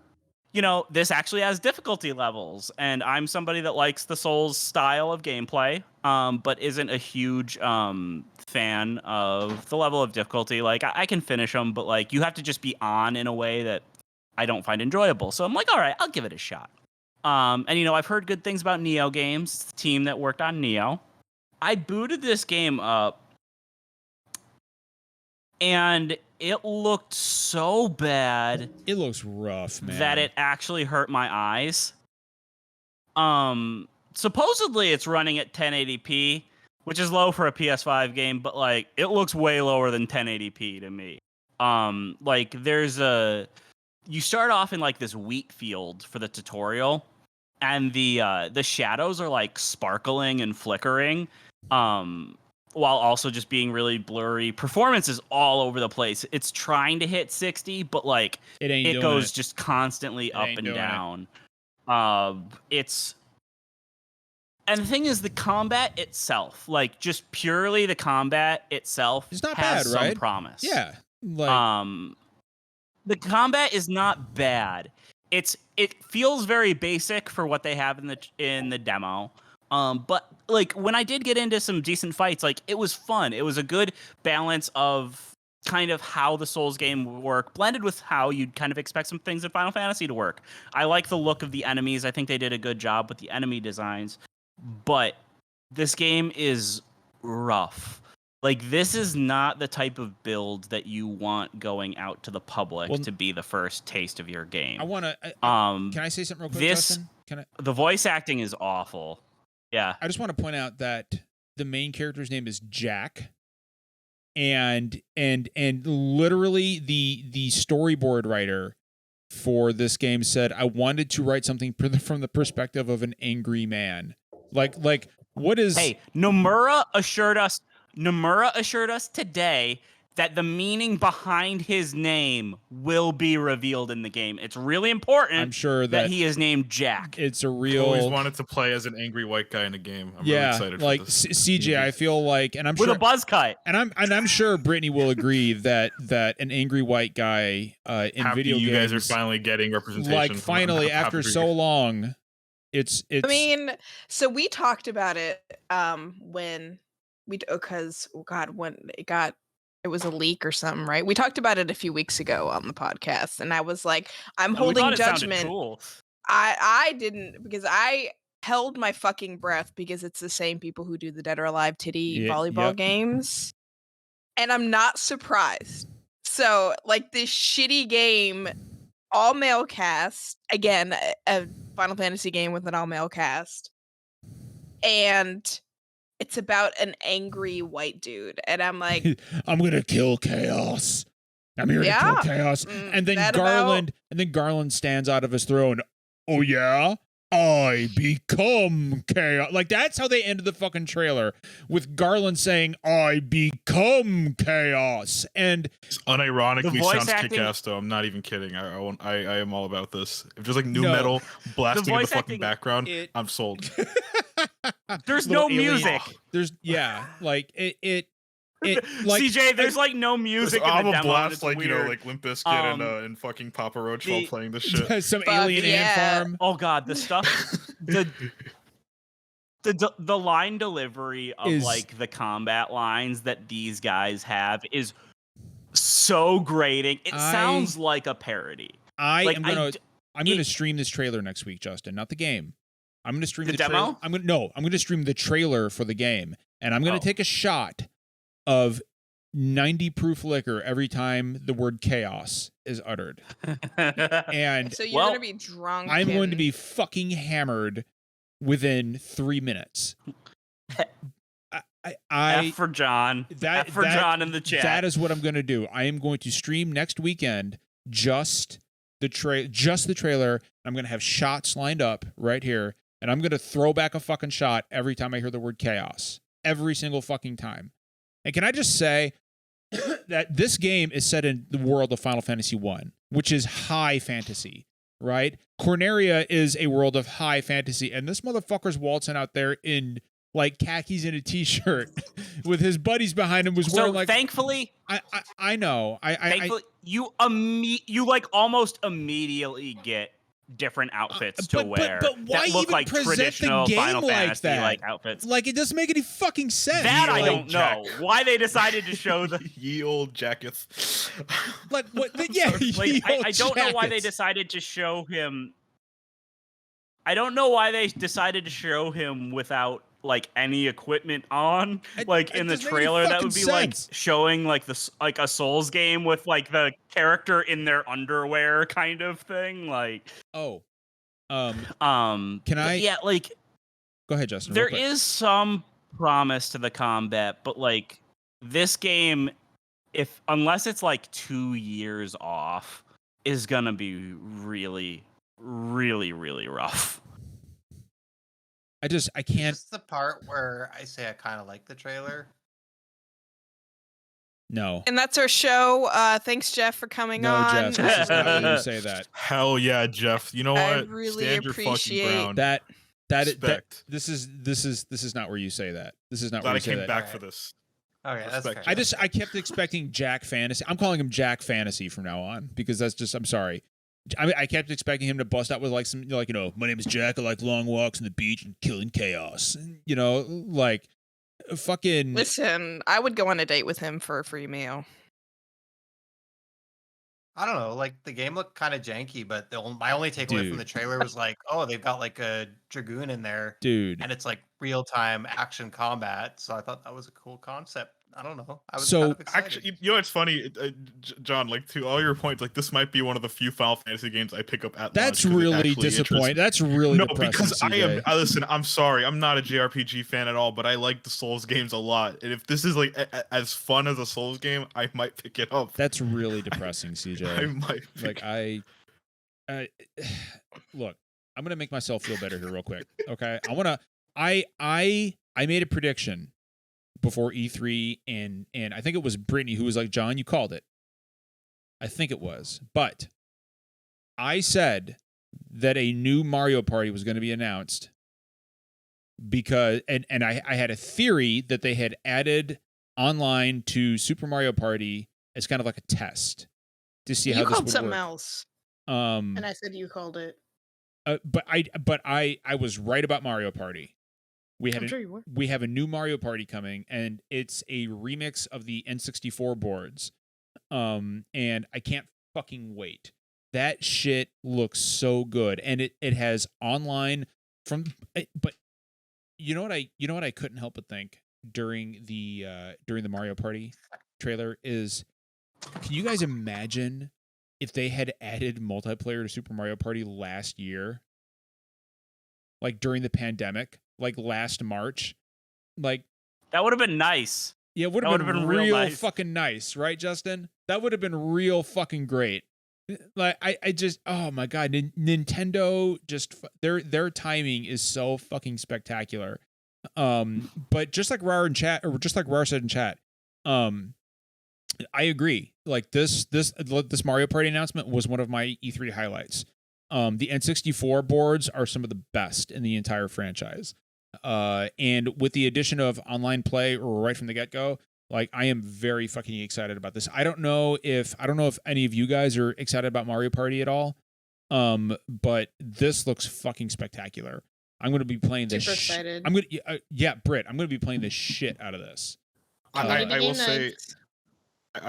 you know, this actually has difficulty levels, and I'm somebody that likes the Souls style of gameplay, but isn't a huge fan of the level of difficulty. Like, I can finish them, but like, you have to just be on in a way that I don't find enjoyable. So I'm like, all right, I'll give it a shot. And you know, I've heard good things about Neo Games, the team that worked on Neo. I booted this game up, and it looked so bad. It looks rough, man. That it actually hurt my eyes. Supposedly it's running at 1080p, which is low for a PS5 game, but like it looks way lower than 1080p to me. Like you start off in like this wheat field for the tutorial, and the shadows are like sparkling and flickering. While also just being really blurry. Performance is all over the place. It's trying to hit 60, but like it goes just constantly up and down. And the thing is, the combat itself, like just purely the combat itself, it's not has bad, some right? promise. Yeah. Like the combat is not bad. It feels very basic for what they have in the demo. But like when I did get into some decent fights, like it was fun. It was a good balance of kind of how the Souls game would work, blended with how you'd kind of expect some things in Final Fantasy to work. I like the look of the enemies. I think they did a good job with the enemy designs. But this game is rough. Like, this is not the type of build that you want going out to the public to be the first taste of your game. I want to. Can I say something real quick, Justin? The voice acting is awful. Yeah. I just want to point out that the main character's name is Jack, and literally the storyboard writer for this game said, I wanted to write something from the perspective of an angry man. Like what is? Hey, Nomura assured us today that the meaning behind his name will be revealed in the game. It's really important. I'm sure that he is named Jack. It's a real. Always wanted to play as an angry white guy in a game. I'm really excited like for this. CJ, I feel like, and I'm with sure a buzz cut, and I'm sure Brittany will agree that an angry white guy in Happy video games, you guys are finally getting representation. Like finally, after so long, it's. I mean, so we talked about it when it was a leak or something, right? We talked about it a few weeks ago on the podcast, and I was like, I'm holding judgment. Cool. I didn't, because I held my fucking breath, because it's the same people who do the Dead or Alive titty volleyball games. And I'm not surprised. So, like, this shitty game, all male cast, again, a Final Fantasy game with an all male cast. And it's about an angry white dude, and I'm like, I'm gonna kill chaos. I'm here to kill chaos. And then Garland stands out of his throne. Oh yeah, I become chaos. Like, that's how they ended the fucking trailer, with Garland saying, I become chaos. And unironically sounds kick-ass, though. I'm not even kidding. I am all about this. If there's like new metal blasting in the fucking background, I'm sold. There's no music. There's like it like CJ, there's like no music in the demo. Blast, like, weird. You know, like Limp Bizkit and fucking Papa Roach while playing this shit. Some alien ant farm. Oh god, the stuff the line delivery of like the combat lines that these guys have is so grating. It sounds like a parody. I'm gonna stream this trailer next week, Justin, not the game. I'm going to stream the demo. I'm going to stream the trailer for the game, and I'm going to take a shot of 90 proof liquor every time the word chaos is uttered. And so you're going to be drunk. I'm going to be fucking hammered within 3 minutes. F for John. F for John in the chat. That is what I'm going to do. I am going to stream next weekend just the trailer. I'm going to have shots lined up right here. And I'm going to throw back a fucking shot every time I hear the word chaos. Every single fucking time. And can I just say that this game is set in the world of Final Fantasy 1, which is high fantasy, right? Corneria is a world of high fantasy, and this motherfucker's waltzing out there in like khakis and a t-shirt with his buddies behind him was wearing like thankfully I know. Thankfully, you like almost immediately get different outfits to wear but why that look even like present traditional the game Final like Fantasy that? like outfits. Like it doesn't make any fucking sense. That I Ye don't old Jack. know why they decided to show the Ye old jackets. Like what? Yeah, like I don't know why they jackets. decided to show him. I don't know why they decided to show him without like any equipment on. Like in the doesn't make any trailer, that fucking would be like sense. showing like like a Souls game with like the character in their underwear kind of thing. Like Oh, can I- Yeah, like go ahead, Justin. there real quick. is some promise to the combat, but like this game, unless it's like 2 years off, is gonna be really, really, really rough. I can't. It's the part where I say I kind of like the trailer. No. And that's our show. Thanks, Jeff, for coming No, on. Jeff, this is not where you say that. Hell yeah, Jeff. You know I what? really Stand your fucking appreciate ground. That Respect. this is not where you say that. This is not Glad where I you say came that. back for this. Okay, that's Respect. fair. I kept expecting Jack Fantasy. I'm calling him Jack Fantasy from now on because that's just. I'm sorry. I kept expecting him to bust out with like some like my name is Jack. I like long walks on the beach and killing chaos. Like fucking. Listen, I would go on a date with him for a free meal. I don't know. Like the game looked kind of janky, but my only takeaway from the trailer was like, oh, they've got like a dragoon in there, Dude. and it's like real time action combat. So I thought that was a cool concept. I don't know. I was So, kind of excited. Actually, you know what's funny, John? Like to all your points, like this might be one of the few Final Fantasy games I pick up at. That's launch 'cause it really actually disappointing. That's really No, depressing. because I CJ. am. Listen, I'm sorry. I'm not a JRPG fan at all, but I like the Souls games a lot. And if this is like as fun as a Souls game, I might pick it up. That's really depressing, CJ. I might. Like look, I'm gonna make myself feel better here real quick. Okay, I made a prediction before E3, and I think it was Brittany who was like, John, you called it. I think it was, but I said that a new Mario Party was going to be announced because, and I had a theory that they had added online to Super Mario Party as kind of like a test to see how You this called would something work. else, And I said you called it. but I was right about Mario Party. I'm sure you were. We have a new Mario Party coming, and it's a remix of the N64 boards. And I can't fucking wait. That shit looks so good, and it has online but you know what I couldn't help but think during the Mario Party trailer is, can you guys imagine if they had added multiplayer to Super Mario Party last year? Like during the pandemic, like last March, like That would have been nice. yeah, it would have been real real nice. fucking nice, right, Justin? That would have been real fucking great. Like I just, oh my god, Nintendo just their timing is so fucking spectacular. But just like Rar in chat, or just like Rar said in chat, I agree. Like this Mario Party announcement was one of my E3 highlights. The N64 boards are some of the best in the entire franchise. And with the addition of online play right from the get-go, like I am very fucking excited about this. I don't know if any of you guys are excited about Mario Party at all. But this looks fucking spectacular. I'm going to be playing this. Super excited. I'm going to Britt, I'm going to be playing the shit out of this. I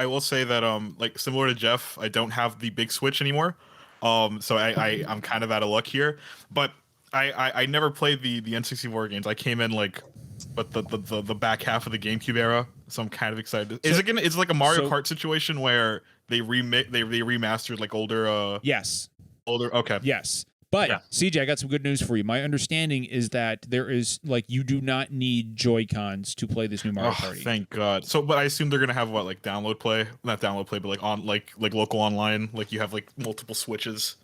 will say that like similar to Jeff, I don't have the big Switch anymore. So I'm kind of out of luck here. But I never played the N64 games. I came in like the back half of the GameCube era, so I'm kind of excited. Is it like a Mario Kart situation where they remastered like older Yes. Okay. Yes. But Yeah. CJ, I got some good news for you. My understanding is that there is like you do not need Joy-Cons to play this new Mario Party. Thank God. So, but I assume they're gonna have what, like download play? Not download play, but like on like local online. Like you have like multiple switches.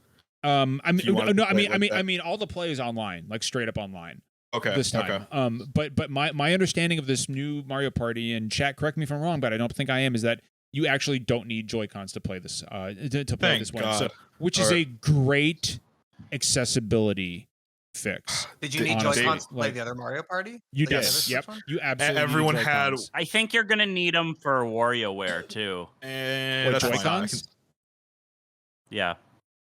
I that. mean, all the play is online, like straight up online. Okay. This time. Okay. But my understanding of this new Mario Party, and chat, correct me if I'm wrong, but I don't think I am, is that you actually don't need Joy-Cons to play this. To play Thank this one, God. so which is a great accessibility fix. Did you need honestly. Joy-Cons to play Like, the other Mario Party? You Like the did. other Switch Yep. one? You absolutely. Everyone need had- Joy-Cons. I think you're gonna need them for WarioWare too. And What, that's fine. I Joy-Cons? Yeah.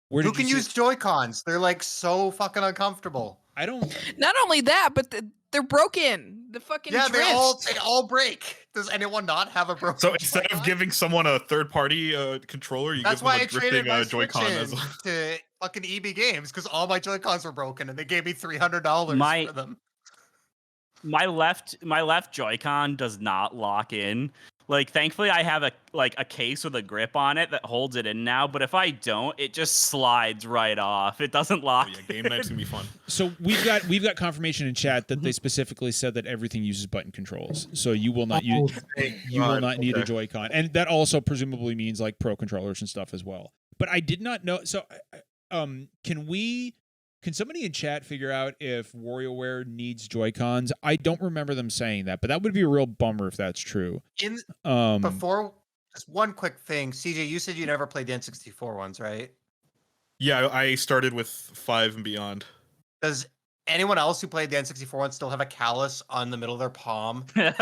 Where Who did you can see- use Joy-Cons? They're like so fucking uncomfortable. I don't. Not only that, but they're broken. The fucking Yeah, drift. they all break. Does anyone not have a broken? So instead of Joy-Con? giving someone a third-party controller, you That's give them why a I traded drifting my Switch Joy-Con in as to fucking EB Games because all my Joy-Cons were broken and they gave me $300 for them. My left Joy-Con does not lock in. Like, thankfully, I have a case with a grip on it that holds it in now. But if I don't, it just slides right off. It doesn't lock. Oh, yeah, game night's gonna be fun. So we've got confirmation in chat that they specifically said that everything uses button controls. So you will not use you will not need a Joy-Con, and that also presumably means like Pro controllers and stuff as well. But I did not know. So, can somebody in chat figure out if WarioWare needs Joy-Cons? I don't remember them saying that, but that would be a real bummer if that's true. Before, just one quick thing, CJ, you said you never played the N64 ones, right? Yeah, I started with 5 and beyond. Does anyone else who played the N64 one still have a callus on the middle of their palm from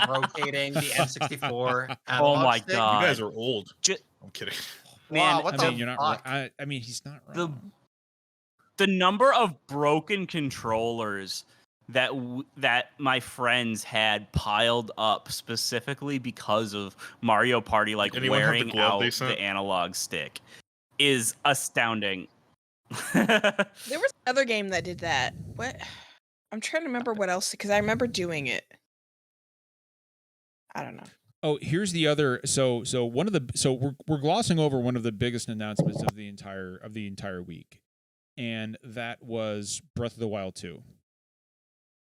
rotating the N64 analog my stick? God. You guys are old. I'm kidding. Wow, Man, what I the mean, you're not. fuck? I mean, he's not wrong. The number of broken controllers that my friends had piled up specifically because of Mario Party, like Anyone have the wearing glove out they sent? the analog stick, is astounding. There was another game that did that. What? I'm trying to remember what else because I remember doing it. I don't know. Oh, here's the other. So we're glossing over one of the biggest announcements of the entire week, and that was Breath of the Wild 2.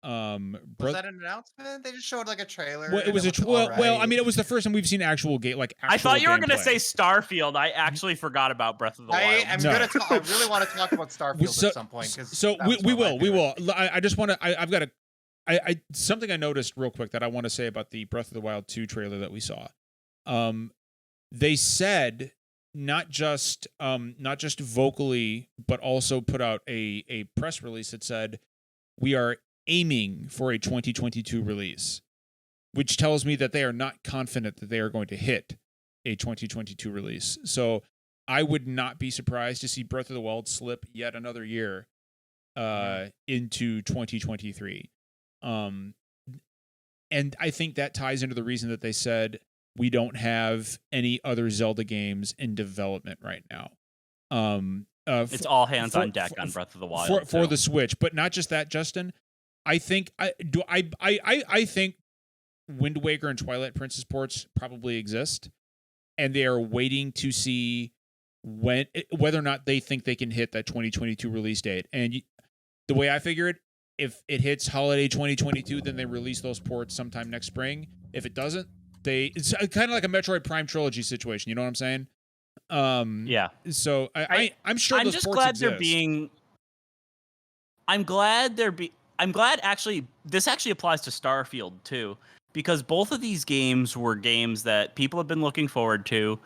Was that an announcement? They just showed like a trailer. Well, it and was all well. right. I mean, it was the first time we've seen actual game. Like, I thought you were gonna say gameplay. Starfield. I actually forgot about Breath of the Wild. I am No. gonna. I really want to talk about Starfield So- at some point. So we will. I just want to. I've got something I noticed real quick that I want to say about the Breath of the Wild 2 trailer that we saw. They said not just vocally, but also put out a press release that said we are aiming for a 2022 release, which tells me that they are not confident that they are going to hit a 2022 release. So I would not be surprised to see Breath of the Wild slip yet another year into 2023. And I think that ties into the reason that they said we don't have any other Zelda games in development right now. It's all hands on deck on Breath of the Wild for too. the Switch, but not just that, Justin. I think I think Wind Waker and Twilight Princess ports probably exist, and they are waiting to see whether or not they think they can hit that 2022 release date. And the way I figure it, if it hits holiday 2022, then they release those ports sometime next spring. If it doesn't, it's kind of like a Metroid Prime trilogy situation. You know what I'm saying? Yeah. So I'm sure I'm those just ports glad exist. they're being. I'm glad actually this actually applies to Starfield too, because both of these games were games that people have been looking forward to.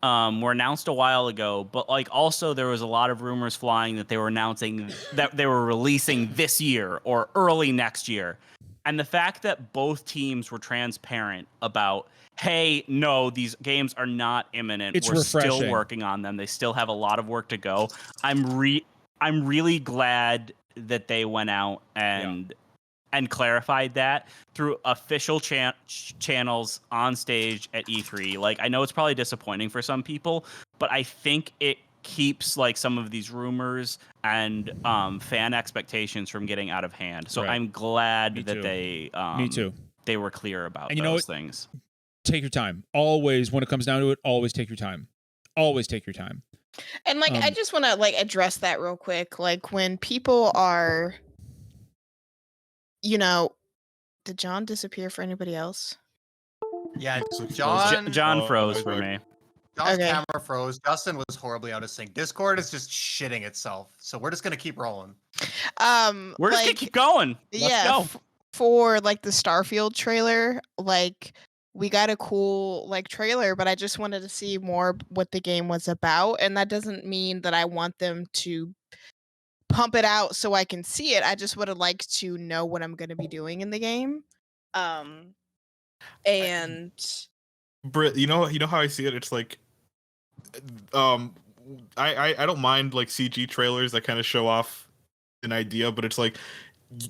Were announced a while ago, but like also there was a lot of rumors flying that they were announcing that they were releasing this year or early next year. And the fact that both teams were transparent about, hey, no, these games are not imminent. It's We're still refreshing. working on them. They still have a lot of work to go. I'm really glad that they went out and clarified that through official channels on stage at E3. Like, I know it's probably disappointing for some people, but I think it keeps like some of these rumors and fan expectations from getting out of hand. So Right. I'm glad Me that too. they Me too. they were clear about And you know those what? things. Take your time. Always, when it comes down to it, always take your time. Always take your time. And like I just want to like address that real quick. Like when people are, you know, did John disappear for anybody else? Yeah, So John. John froze I for was me. John's Okay. camera froze. Justin was horribly out of sync. Discord is just shitting itself. So we're just gonna keep rolling. We're just gonna like, keep going. Let's go. For like the Starfield trailer, like we got a cool like trailer, but I just wanted to see more what the game was about, and that doesn't mean that I want them to pump it out so I can see it. I just would have liked to know what I'm going to be doing in the game. And Britt, you know how I see it. It's like, I don't mind like CG trailers that kind of show off an idea, but it's like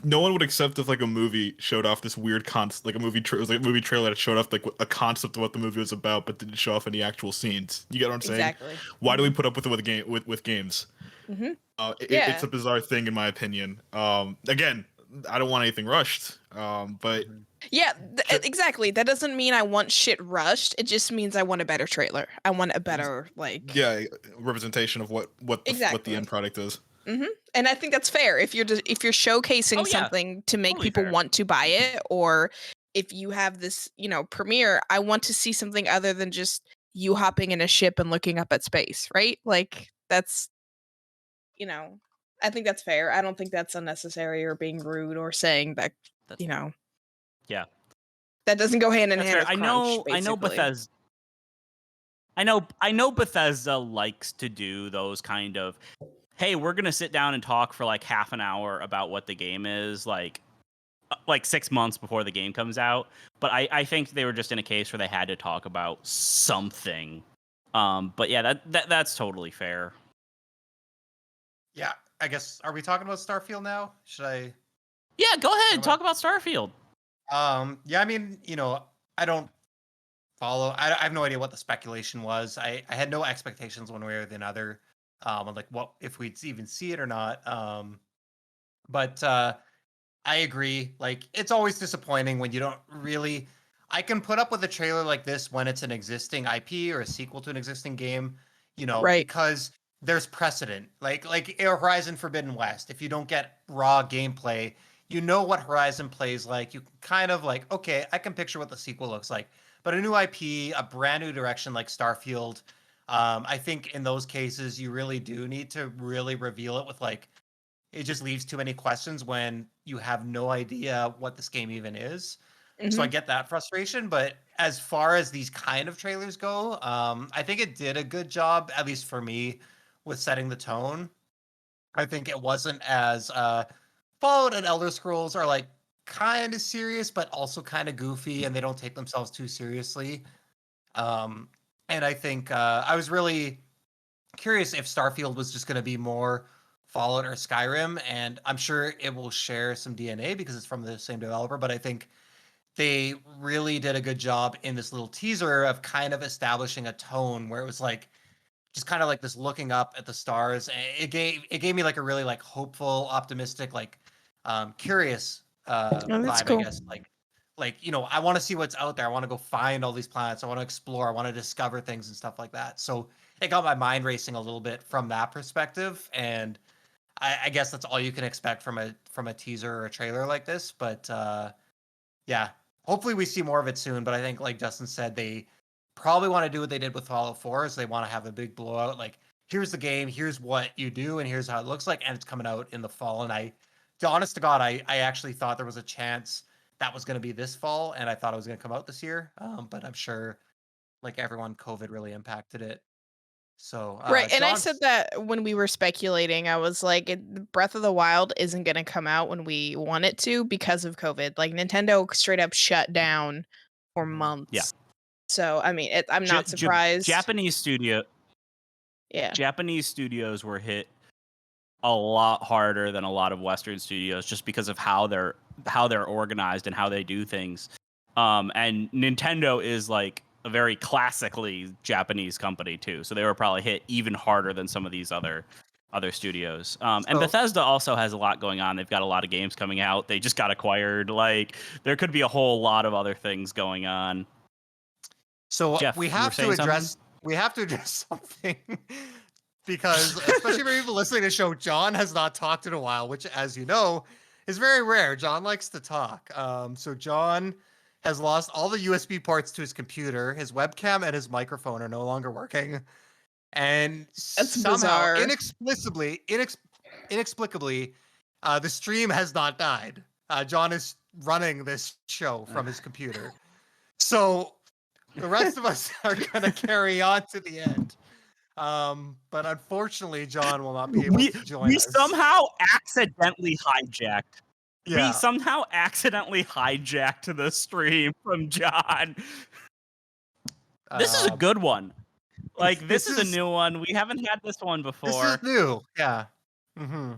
no one would accept if like a movie showed off this weird concept, like a movie trailer that showed off like a concept of what the movie was about, but didn't show off any actual scenes. You get what I'm saying? exactly. Why do we put up with it with games? Mm-hmm. It's a bizarre thing in my opinion. Again, I don't want anything rushed. But yeah, exactly. That doesn't mean I want shit rushed. It just means I want a better trailer. I want a better representation of what the end product is. Mm-hmm. And I think that's fair. If you're showcasing something to make totally people fair. want to buy it, or if you have this, premiere, I want to see something other than just you hopping in a ship and looking up at space, right? Like that's, I think that's fair. I don't think that's unnecessary or being rude or saying that, Yeah. That doesn't go hand in That's hand. fair. I know Bethesda. I know Bethesda likes to do those kind of, hey, we're gonna sit down and talk for like half an hour about what the game is, like 6 months before the game comes out. But I think they were just in a case where they had to talk about something. But yeah, that's totally fair. Yeah, I guess, are we talking about Starfield now? Should I? Yeah, go ahead. Talk about Starfield. Yeah, I mean, I don't follow. I have no idea what the speculation was. I had no expectations one way or the other. Like what if we'd even see it or not. But I agree. Like it's always disappointing when you don't really. I can put up with a trailer like this when it's an existing IP or a sequel to an existing game, Right. because there's precedent. Like Horizon Forbidden West. If you don't get raw gameplay, you know what Horizon plays like. You kind of like, okay, I can picture what the sequel looks like. But a new IP, a brand new direction like Starfield, I think in those cases you really do need to really reveal it with like, it just leaves too many questions when you have no idea what this game even is. Mm-hmm. So I get that frustration. But as far as these kind of trailers go, I think it did a good job, at least for me, with setting the tone. I think it wasn't as Fallout and Elder Scrolls are like kind of serious, but also kind of goofy, and they don't take themselves too seriously. And I think I was really curious if Starfield was just going to be more Fallout or Skyrim, and I'm sure it will share some DNA because it's from the same developer, but I think they really did a good job in this little teaser of kind of establishing a tone where it was like just kind of like this looking up at the stars. It gave me like a really like hopeful, optimistic, like curious vibe, cool. I guess. Like I want to see what's out there. I want to go find all these planets. I want to explore. I want to discover things and stuff like that. So it got my mind racing a little bit from that perspective. And I guess that's all you can expect from a teaser or a trailer like this. But yeah, hopefully we see more of it soon. But I think, like Justin said, they probably want to do what they did with Fallout 4, is they want to have a big blowout. Like, here's the game, here's what you do, and here's how it looks like, and it's coming out in the fall. And honest to God, I actually thought there was a chance that was going to be this fall, and I thought it was going to come out this year. But I'm sure, like everyone, COVID really impacted it. So right, and I John's- said that when we were speculating, I was like, Breath of the Wild isn't going to come out when we want it to because of COVID. Like Nintendo straight up shut down for months. Yeah. So I mean, I'm not surprised. Japanese studios were hit a lot harder than a lot of Western studios just because of how they're organized and how they do things. And Nintendo is like a very classically Japanese company too, so they were probably hit even harder than some of these other studios. And Bethesda also has a lot going on. They've got a lot of games coming out. They just got acquired. Like there could be a whole lot of other things going on. So Jeff, we have to address something because especially for people listening to the show, John has not talked in a while, which, as you know, is very rare. John likes to talk. So John has lost all the USB ports to his computer. His webcam and his microphone are no longer working. And That's somehow, bizarre. inexplicably, the stream has not died. John is running this show from his computer. So the rest of us are going to carry on to the end. But unfortunately, John will not be able to join we us. somehow accidentally hijacked. Yeah. We somehow accidentally hijacked the stream from John. This is a good one. Like this is a new one. We haven't had this one before. This is new. Yeah. Mm-hmm.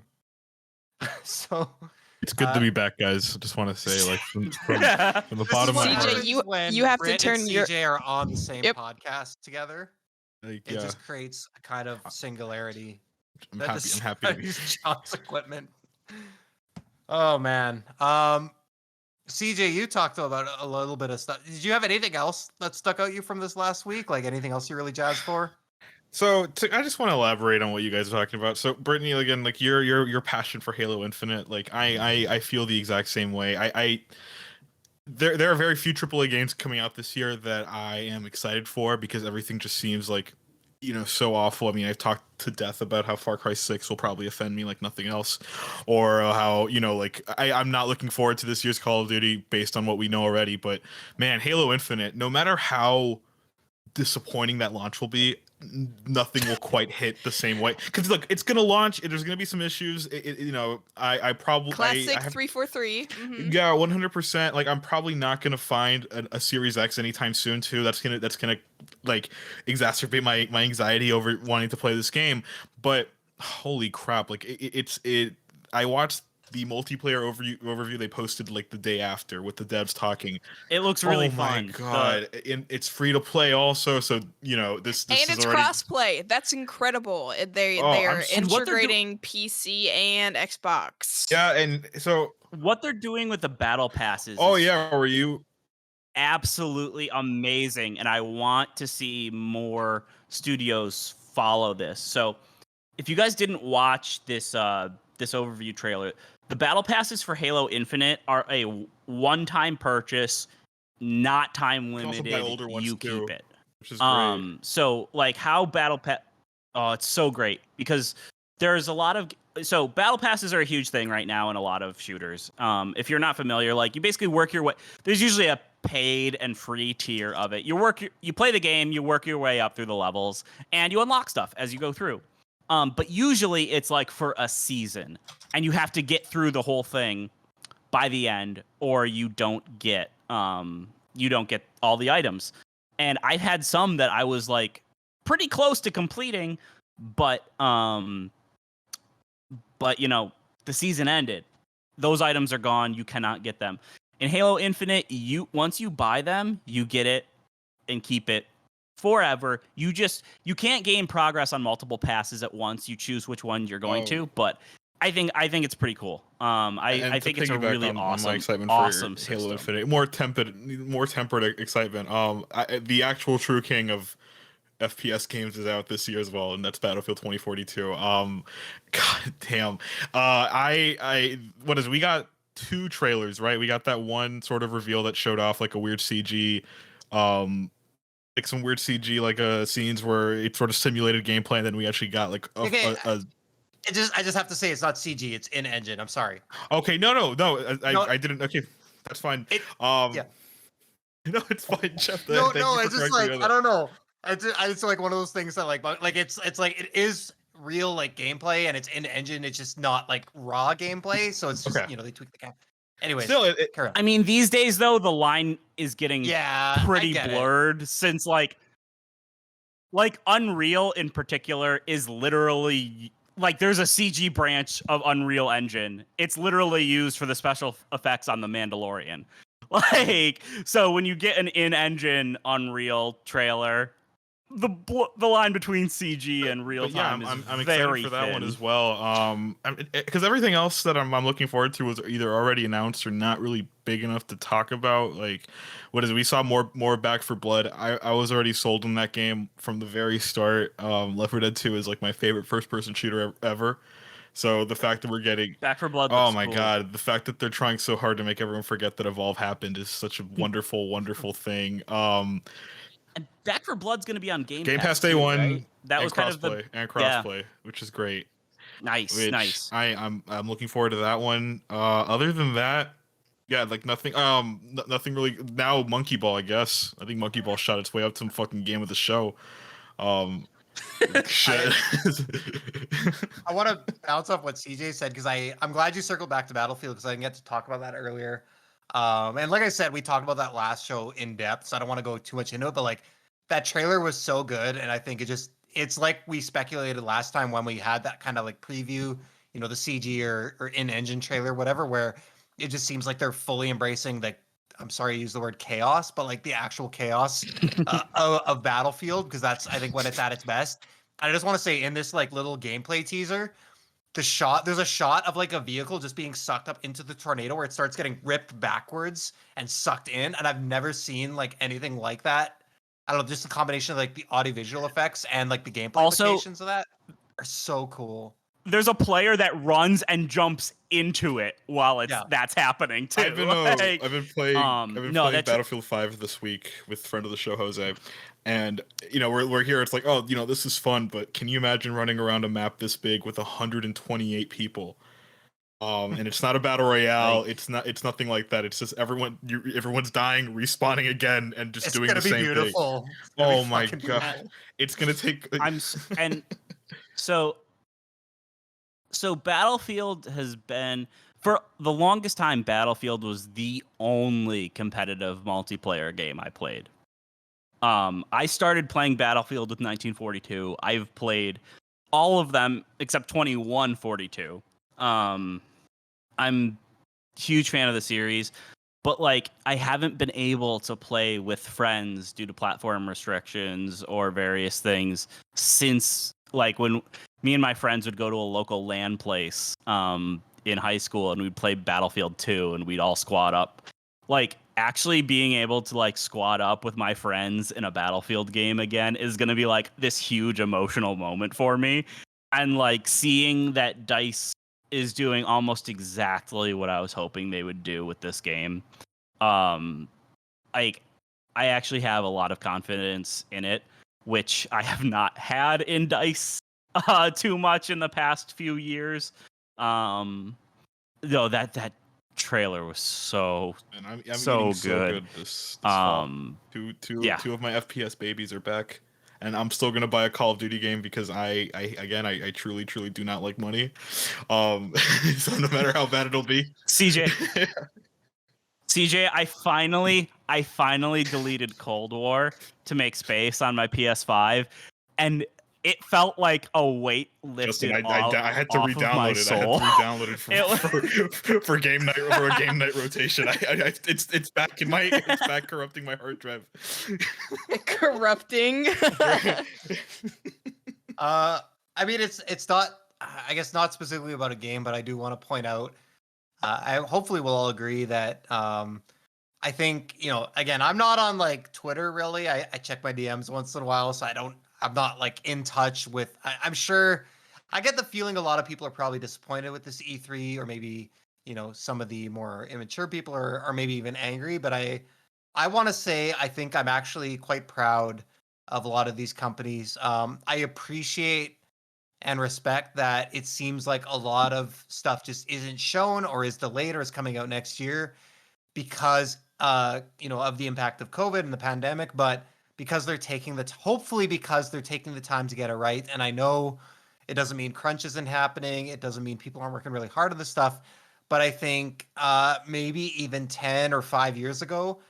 So It's good to be back, guys. I just want to say, like, from the bottom of my heart. CJ, you have to Britt turn and your. CJ are on the same podcast together. Like, It just creates a kind of singularity. I'm happy to be. Use John's equipment. Oh man. CJ, you talked about a little bit of stuff. Did you have anything else that stuck out you from this last week? Like anything else you're really jazzed for? So I just want to elaborate on what you guys are talking about. So Brittany, again, like your passion for Halo Infinite, like I feel the exact same way. There are very few AAA games coming out this year that I am excited for because everything just seems like, you know, so awful. I mean, I've talked to death about how Far Cry 6 will probably offend me like nothing else, or how, you know, like I'm not looking forward to this year's Call of Duty based on what we know already. But man, Halo Infinite, no matter how disappointing that launch will be, nothing will quite hit the same way, because look, it's gonna launch, there's gonna be some issues, you know, I probably Classic I have, 343. Mm-hmm. yeah, 100%. Like I'm probably not gonna find a Series X anytime soon too. That's gonna like exacerbate my anxiety over wanting to play this game. But holy crap, like I watched the multiplayer overview they posted like the day after with the devs talking. It looks really fun. My god. And it's free to play also, so you know this and is it's already crossplay. That's incredible. They're integrating PC and Xbox. Yeah, and so what they're doing with the battle passes. Oh yeah, were you absolutely amazing, and I want to see more studios follow this. So if you guys didn't watch this this overview trailer, the battle passes for Halo Infinite are a one-time purchase, not time limited. You keep it. Which is great. So like how battle pass, oh, it's so great because there's a lot of, so battle passes are a huge thing right now in a lot of shooters. If you're not familiar, like you basically work your way. There's usually a paid and free tier of it. You play the game, you work your way up through the levels, and you unlock stuff as you go through. But usually it's like for a season, and you have to get through the whole thing by the end, or you don't get all the items. And I've had some that I was like pretty close to completing, but you know, the season ended. Those items are gone. You cannot get them. In Halo Infinite, once you buy them, you get it and keep it forever. You can't gain progress on multiple passes at once. You choose which one you're going to, but I think it's pretty cool. I think it's a really awesome for Halo Infinite. More tempered excitement. The actual true king of FPS games is out this year as well, and that's Battlefield 2042. God damn. We got 2 trailers, right? We got that one sort of reveal that showed off like a weird CG, like some weird CG, like scenes where it sort of simulated gameplay, and then we actually got like I just have to say it's not CG, it's in engine. I'm sorry. Okay, no. I didn't. Okay, that's fine. Yeah. No, it's fine, Jeff. No, it's just like I don't know. It's like one of those things that like it's like it is real like gameplay and it's in engine. It's just not like raw gameplay. So it's just they tweak the game. Anyways, still, I mean, these days though the line is getting pretty blurred since like Unreal in particular is literally like there's a CG branch of Unreal Engine. It's literally used for the special effects on The Mandalorian. Like, so when you get an in-engine Unreal trailer, the line between CG and real time is I'm very excited for that thin. one as well. Because everything else that I'm looking forward to was either already announced or not really big enough to talk about. Like, we saw more Back 4 Blood. I was already sold on that game from the very start. Left 4 Dead 2 is like my favorite first-person shooter ever. So the fact that we're getting Back 4 Blood. Oh my god, the fact that they're trying so hard to make everyone forget that Evolve happened is such a wonderful, wonderful thing. And Back 4 Blood's going to be on Game Pass Day 1. Right? That was kind of crossplay, which is great. Nice. I'm looking forward to that one. Other than that, yeah, like nothing. Nothing really. Now Monkey Ball, I guess. I think Monkey Ball shot its way up to some fucking game of the show. Shit. I want to bounce off what CJ said because I'm glad you circled back to Battlefield because I didn't get to talk about that earlier. And like I said, we talked about that last show in depth, so I don't want to go too much into it. But like that trailer was so good, and I think it's like we speculated last time when we had that kind of like preview, you know, the CG or in-engine trailer, whatever, where it just seems like they're fully embracing the. I'm sorry to use the word chaos, but like the actual chaos of Battlefield, because that's I think when it's at its best. I just want to say in this like little gameplay teaser, there's a shot of like a vehicle just being sucked up into the tornado where it starts getting ripped backwards and sucked in, and I've never seen like anything like that. I don't know, just the combination of like the audiovisual effects and like the gameplay implications of that are so cool. There's a player that runs and jumps into it while that's happening too. I've been playing Battlefield 5 this week with friend of the show Jose, and you know we're here. It's like, oh, you know, this is fun, but can you imagine running around a map this big with 128 people? And it's not a battle royale. It's nothing like that. It's just everyone's dying, respawning again, and just doing the same thing. Oh my god, it's gonna take. So Battlefield has been, for the longest time, Battlefield was the only competitive multiplayer game I played. I started playing Battlefield with 1942. I've played all of them except 2142. I'm a huge fan of the series, but like I haven't been able to play with friends due to platform restrictions or various things since like when me and my friends would go to a local LAN place in high school and we'd play Battlefield 2 and we'd all squad up. Like actually being able to like squad up with my friends in a Battlefield game again is going to be like this huge emotional moment for me. And like seeing that DICE is doing almost exactly what I was hoping they would do with this game. Like I actually have a lot of confidence in it, which I have not had in DICE too much in the past few years. Though that trailer was so good. This fall. Two of my FPS babies are back, and I'm still gonna buy a Call of Duty game because I truly do not like money. So no matter how bad it'll be, CJ, I finally deleted Cold War to make space on my PS5, and it felt like a weight lifted off I had to re-download it. Soul. I had to re-download it for game night for a game night rotation. It's back it's back corrupting my hard drive. Corrupting. I mean, it's not. I guess not specifically about a game, but I do want to point out. Hopefully we'll all agree that. I think, you know, again, I'm not on like Twitter really. I check my DMs once in a while, so I'm not like in touch with. I'm sure. I get the feeling a lot of people are probably disappointed with this E3, or maybe, you know, some of the more immature people are maybe even angry. But I want to say I think I'm actually quite proud of a lot of these companies. I appreciate and respect that it seems like a lot of stuff just isn't shown or is delayed or is coming out next year because you know, of the impact of COVID and the pandemic, but because they're taking hopefully because they're taking the time to get it right. And I know it doesn't mean crunch isn't happening. It doesn't mean people aren't working really hard on this stuff. But I think maybe even 10 or 5 years ago,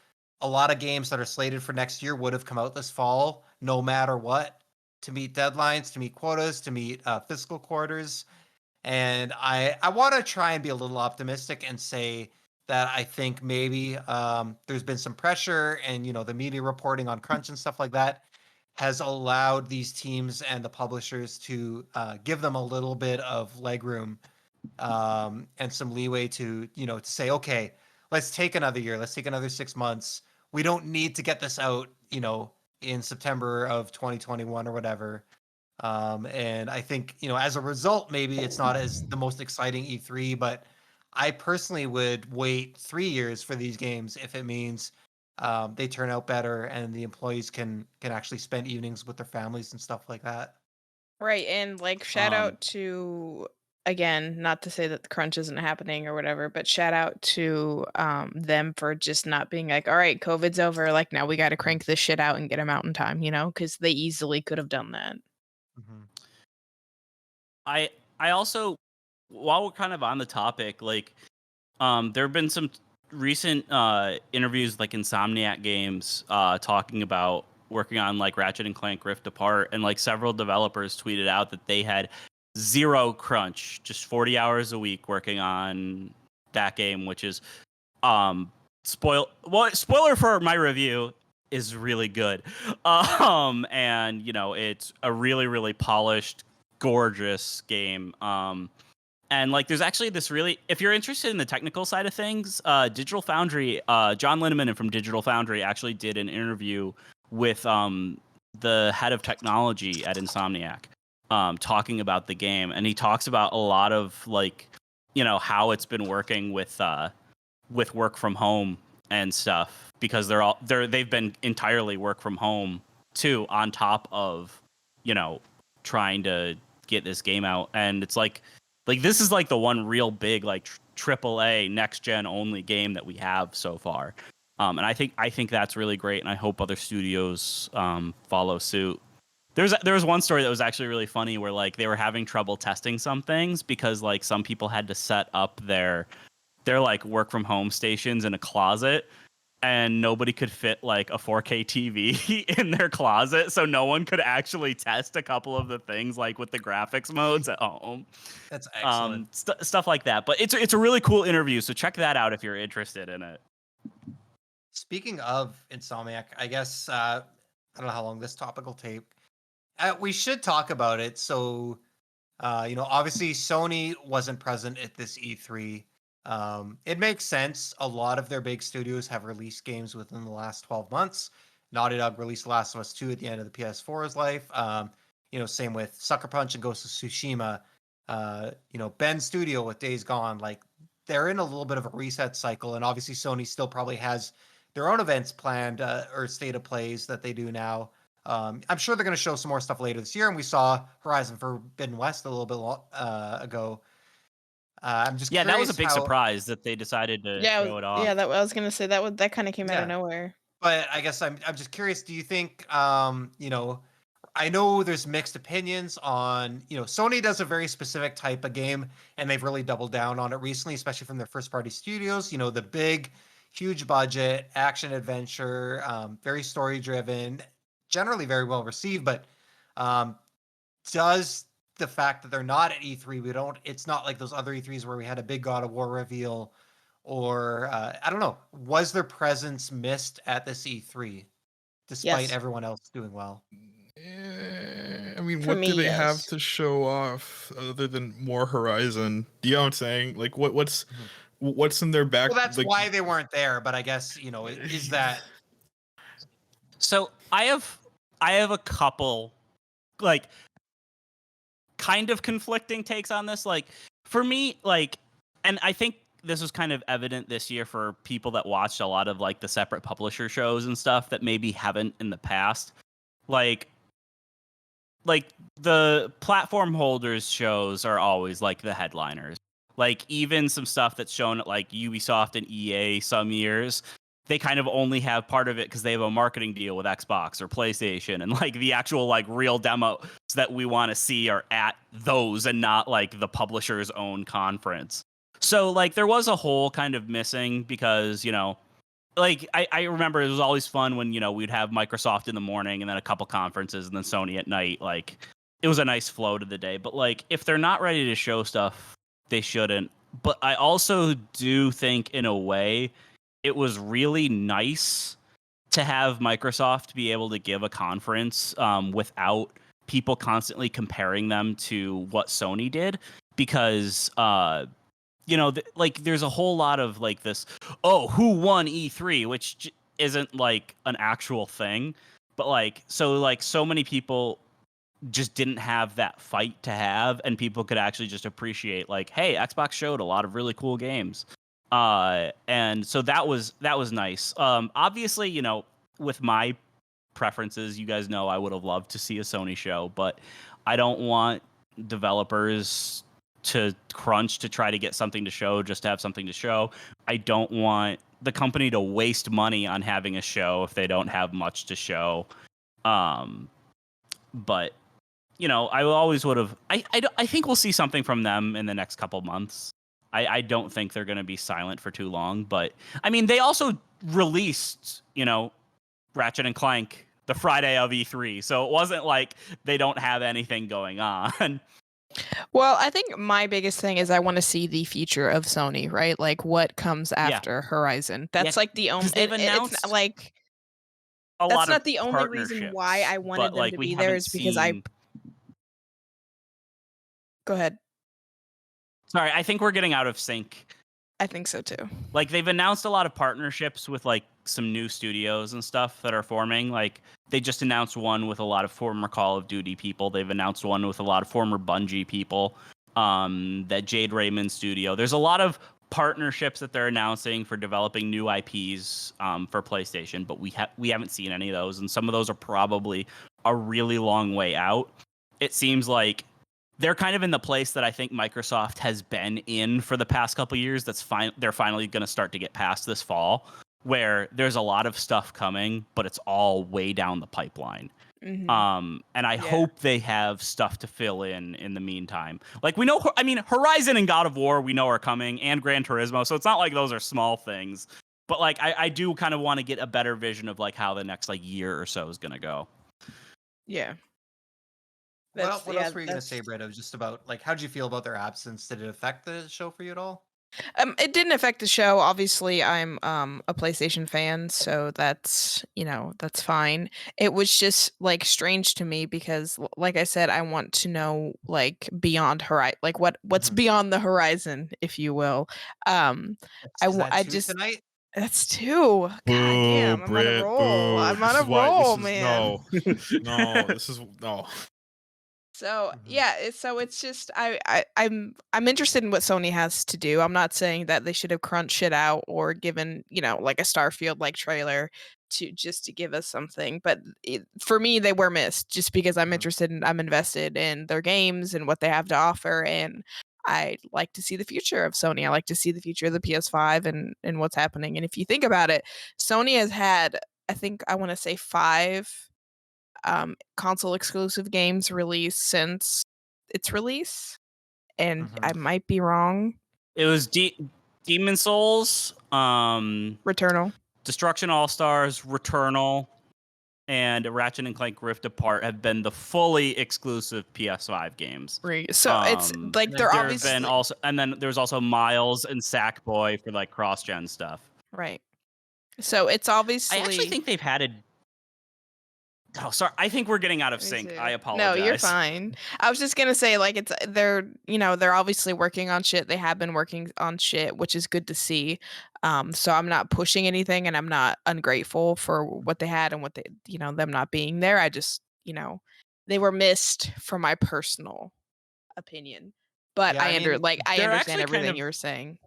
a lot of games that are slated for next year would have come out this fall, no matter what, to meet deadlines, to meet quotas, to meet fiscal quarters. And I want to try and be a little optimistic and say that I think maybe there's been some pressure and, you know, the media reporting on crunch and stuff like that has allowed these teams and the publishers to give them a little bit of legroom and some leeway to, you know, to say, okay, let's take another year. Let's take another 6 months. We don't need to get this out, you know, in September of 2021 or whatever. And I think, you know, as a result, maybe it's not as the most exciting E3, but I personally would wait 3 years for these games if it means they turn out better and the employees can actually spend evenings with their families and stuff like that. Right, and like shout out to, again, not to say that the crunch isn't happening or whatever, but shout out to them for just not being like, all right, COVID's over, like now we got to crank this shit out and get them out in time, you know, because they easily could have done that. Mhm. I also, while we're kind of on the topic, like there have been some recent interviews like Insomniac Games talking about working on like Ratchet and Clank Rift Apart, and like several developers tweeted out that they had zero crunch, just 40 hours a week working on that game, which is spoiler for my review, is really good. And you know, it's a really, really polished, gorgeous game. And like, there's actually this really, if you're interested in the technical side of things, Digital Foundry, John Linneman from Digital Foundry actually did an interview with the head of technology at Insomniac, talking about the game, and he talks about a lot of like, you know, how it's been working with work from home and stuff, because they've been entirely work from home too, on top of, you know, trying to get this game out. And it's like this is like the one real big like triple A next gen only game that we have so far. And I think that's really great, and I hope other studios follow suit. There was one story that was actually really funny where like they were having trouble testing some things because like some people had to set up their like work from home stations in a closet, and nobody could fit like a 4K TV in their closet, so no one could actually test a couple of the things like with the graphics modes at home. That's excellent. Stuff like that. But it's a really cool interview, so check that out if you're interested in it. Speaking of Insomniac, I guess I don't know how long this topic will take. We should talk about it. So, you know, obviously Sony wasn't present at this E3. It makes sense. A lot of their big studios have released games within the last 12 months. Naughty Dog released Last of Us 2 at the end of the PS4's life. You know, same with Sucker Punch and Ghost of Tsushima. You know, Bend Studio with Days Gone. Like, they're in a little bit of a reset cycle, and obviously Sony still probably has their own events planned, or state of plays that they do now. I'm sure they're going to show some more stuff later this year, and we saw Horizon Forbidden West a little bit ago. I'm just Yeah, that was a curious big how, surprise that they decided to show it off. Yeah, that I was gonna say that kind of came out of Yeah. nowhere. but I guess I'm just curious. Do you think, you know, I know there's mixed opinions on, you know, Sony does a very specific type of game, and they've really doubled down on it recently, especially from their first party studios. You know, the big, huge budget action adventure, very story driven, generally very well received. But does the fact that they're not at E3, it's not like those other E3s where we had a big God of War reveal, or I don't know, was their presence missed at this E3 despite Yes. everyone else doing well? I mean, For what me, do they have yes. to show off other than more Horizon? You know what I'm saying? Like, what's in their back? Well, that's like, why they weren't there. But I guess, you know, is that So I have a couple like kind of conflicting takes on this. Like, for me, like, and I think this was kind of evident this year for people that watched a lot of like the separate publisher shows and stuff that maybe haven't in the past. Like the platform holders shows are always like the headliners. Like, even some stuff that's shown at like Ubisoft and EA some years, they kind of only have part of it because they have a marketing deal with Xbox or PlayStation, and like the actual like real demos that we want to see are at those and not like the publisher's own conference. So like there was a whole kind of missing because, you know, like I remember it was always fun when, you know, we'd have Microsoft in the morning and then a couple conferences and then Sony at night. Like, it was a nice flow to the day. But like, if they're not ready to show stuff, they shouldn't. But I also do think in a way it was really nice to have Microsoft be able to give a conference without people constantly comparing them to what Sony did, because you know, like there's a whole lot of like this, oh, who won E3, which isn't like an actual thing, but like so many people just didn't have that fight to have, and people could actually just appreciate like, hey, Xbox showed a lot of really cool games, and so that was nice. Obviously, you know, with my preferences, you guys know I would have loved to see a Sony show, but I don't want developers to crunch to try to get something to show just to have something to show. I don't want the company to waste money on having a show if they don't have much to show. But I always would have. I think we'll see something from them in the next couple months. I don't think they're going to be silent for too long. But I mean, they also released, Ratchet and Clank the Friday of E3, so it wasn't like they don't have anything going on. Well, I think my biggest thing is I want to see the future of Sony, right? Like what comes after Horizon. That's like the only. they've announced it's not like a lot that's not of the only reason why I wanted them to be there is because I. Go ahead. Sorry, I think we're getting out of sync. I think so too. Like they've announced a lot of partnerships with like some new studios and stuff that are forming. Like they just announced one with a lot of former Call of Duty people. They've announced one with a lot of former Bungie people. That Jade Raymond studio. There's a lot of partnerships that they're announcing for developing new IPs for PlayStation, but we haven't seen any of those, and some of those are probably a really long way out. It seems like they're kind of in the place that I think Microsoft has been in for the past couple of years. They're finally going to start to get past this fall, where there's a lot of stuff coming, but it's all way down the pipeline. Mm-hmm. And I hope they have stuff to fill in the meantime. Like we know, I mean, Horizon and God of War we know are coming, and Gran Turismo, so it's not like those are small things. But like I do kind of want to get a better vision of like how the next like year or so is going to go. Yeah. What else were you going to say, Brett? It was just about like, how did you feel about their absence? Did it affect the show for you at all? It didn't affect the show. Obviously, I'm a PlayStation fan, so that's that's fine. It was just like strange to me because, like I said, I want to know like beyond horizon, like what's beyond the horizon, if you will. I just tonight. That's two. God damn, I'm on a roll. Boo. I'm on a roll, man. No, this is no. So so it's just I'm interested in what Sony has to do. I'm not saying that they should have crunched it out or given like a Starfield like trailer to give us something. But for me, they were missed just because I'm I'm invested in their games and what they have to offer, and I like to see the future of Sony. I like to see the future of the PS5 and what's happening. And if you think about it, Sony has had I want to say 5 console exclusive games released since its release, and I might be wrong. It was Demon Souls, Returnal, Destruction All Stars, Returnal, and Ratchet and Clank Rift Apart have been the fully exclusive PS5 games. Right. So it's like they're obviously been also, and then there's also Miles and Sackboy for like cross-gen stuff. Right. So it's obviously. I actually think they've had a. Oh, sorry. I think we're getting out of sync. I apologize. No, you're fine. I was just gonna say, like, they're obviously working on shit. They have been working on shit, which is good to see. So I'm not pushing anything, and I'm not ungrateful for what they had and what they, them not being there. I just, they were missed from my personal opinion. But I understand everything you were saying.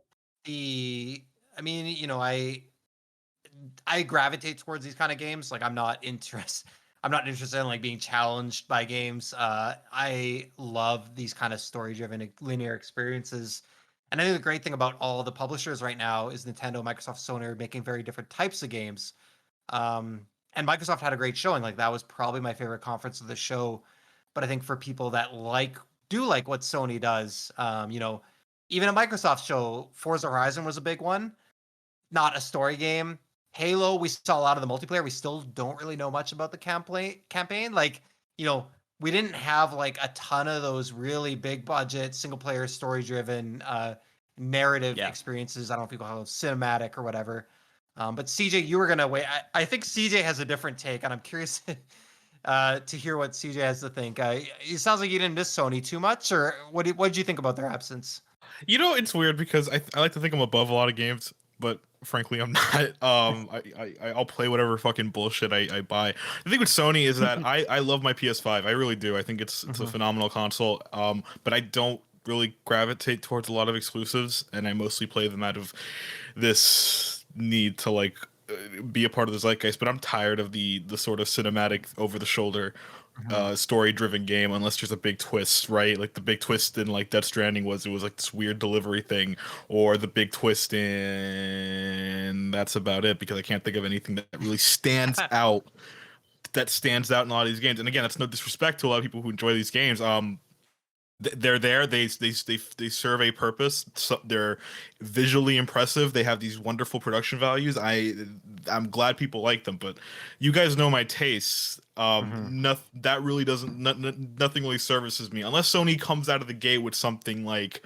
I gravitate towards these kind of games. Like, I'm not interested in like being challenged by games. I love these kind of story-driven linear experiences. And I think the great thing about all the publishers right now is Nintendo, Microsoft, Sony are making very different types of games. And Microsoft had a great showing. Like, that was probably my favorite conference of the show. But I think for people that do like what Sony does, even a Microsoft show, Forza Horizon was a big one. Not a story game. Halo, we saw a lot of the multiplayer. We still don't really know much about the campaign. Like, we didn't have like a ton of those really big budget, single player, story driven narrative experiences. I don't know if people call it cinematic or whatever. But CJ, you were going to wait. I think CJ has a different take, and I'm curious to hear what CJ has to think. It sounds like you didn't miss Sony too much, or what did you think about their absence? It's weird because I like to think I'm above a lot of games, but frankly, I'm not. I'll play whatever fucking bullshit I buy. The thing with Sony is that I love my PS5. I really do. I think it's a phenomenal console. But I don't really gravitate towards a lot of exclusives, and I mostly play them out of this need to like be a part of the zeitgeist. But I'm tired of the sort of cinematic, over the shoulder, story-driven game, unless there's a big twist, right? Like the big twist in like Death Stranding was like this weird delivery thing, or the big twist in that's about it, because I can't think of anything that really stands out that stands out in a lot of these games. And again, that's no disrespect to a lot of people who enjoy these games. They're there. They serve a purpose. So they're visually impressive. They have these wonderful production values. I'm glad people like them. But you guys know my tastes. That really doesn't. Nothing really services me unless Sony comes out of the gate with something like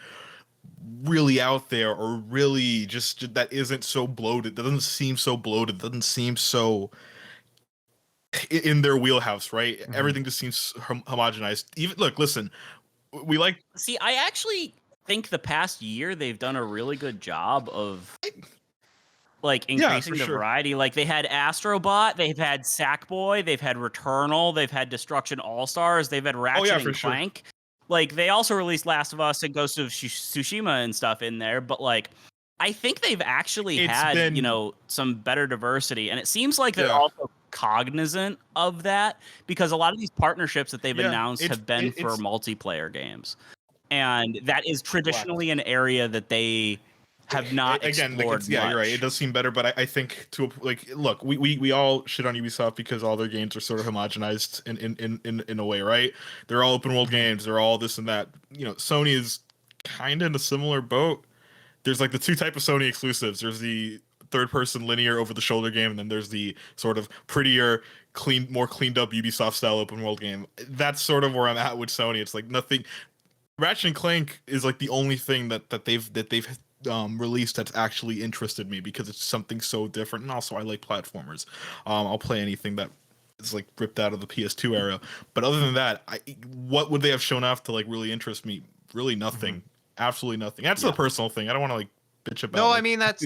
really out there or really just that isn't so bloated. That doesn't seem so bloated. Doesn't seem so in their wheelhouse. Right. Everything just seems homogenized. Even listen. We like. See, I actually think the past year they've done a really good job of increasing the variety. Like they had Astrobot, they've had Sackboy, they've had Returnal, they've had Destruction All Stars, they've had Ratchet and Clank. Sure. Like they also released Last of Us and Ghost of Tsushima and stuff in there, but like I think they've actually had some better diversity, and it seems like they're also cognizant of that because a lot of these partnerships that they've announced have been for multiplayer games, and that is traditionally an area that they have not explored much. You're right. It does seem better, but I think look, we all shit on Ubisoft because all their games are sort of homogenized in a way, right? They're all open world games. They're all this and that. Sony is kind of in a similar boat. There's like the two type of Sony exclusives. There's the third-person linear over-the-shoulder game, and then there's the sort of prettier, more cleaned up Ubisoft-style open-world game. That's sort of where I'm at with Sony. It's like nothing. Ratchet and Clank is like the only thing that they've released that's actually interested me because it's something so different, and also I like platformers. I'll play anything that is like ripped out of the PS2 era. But other than that, what would they have shown off to like really interest me? Really nothing. Absolutely nothing. That's a personal thing. I don't want to like bitch about. No, I mean that's.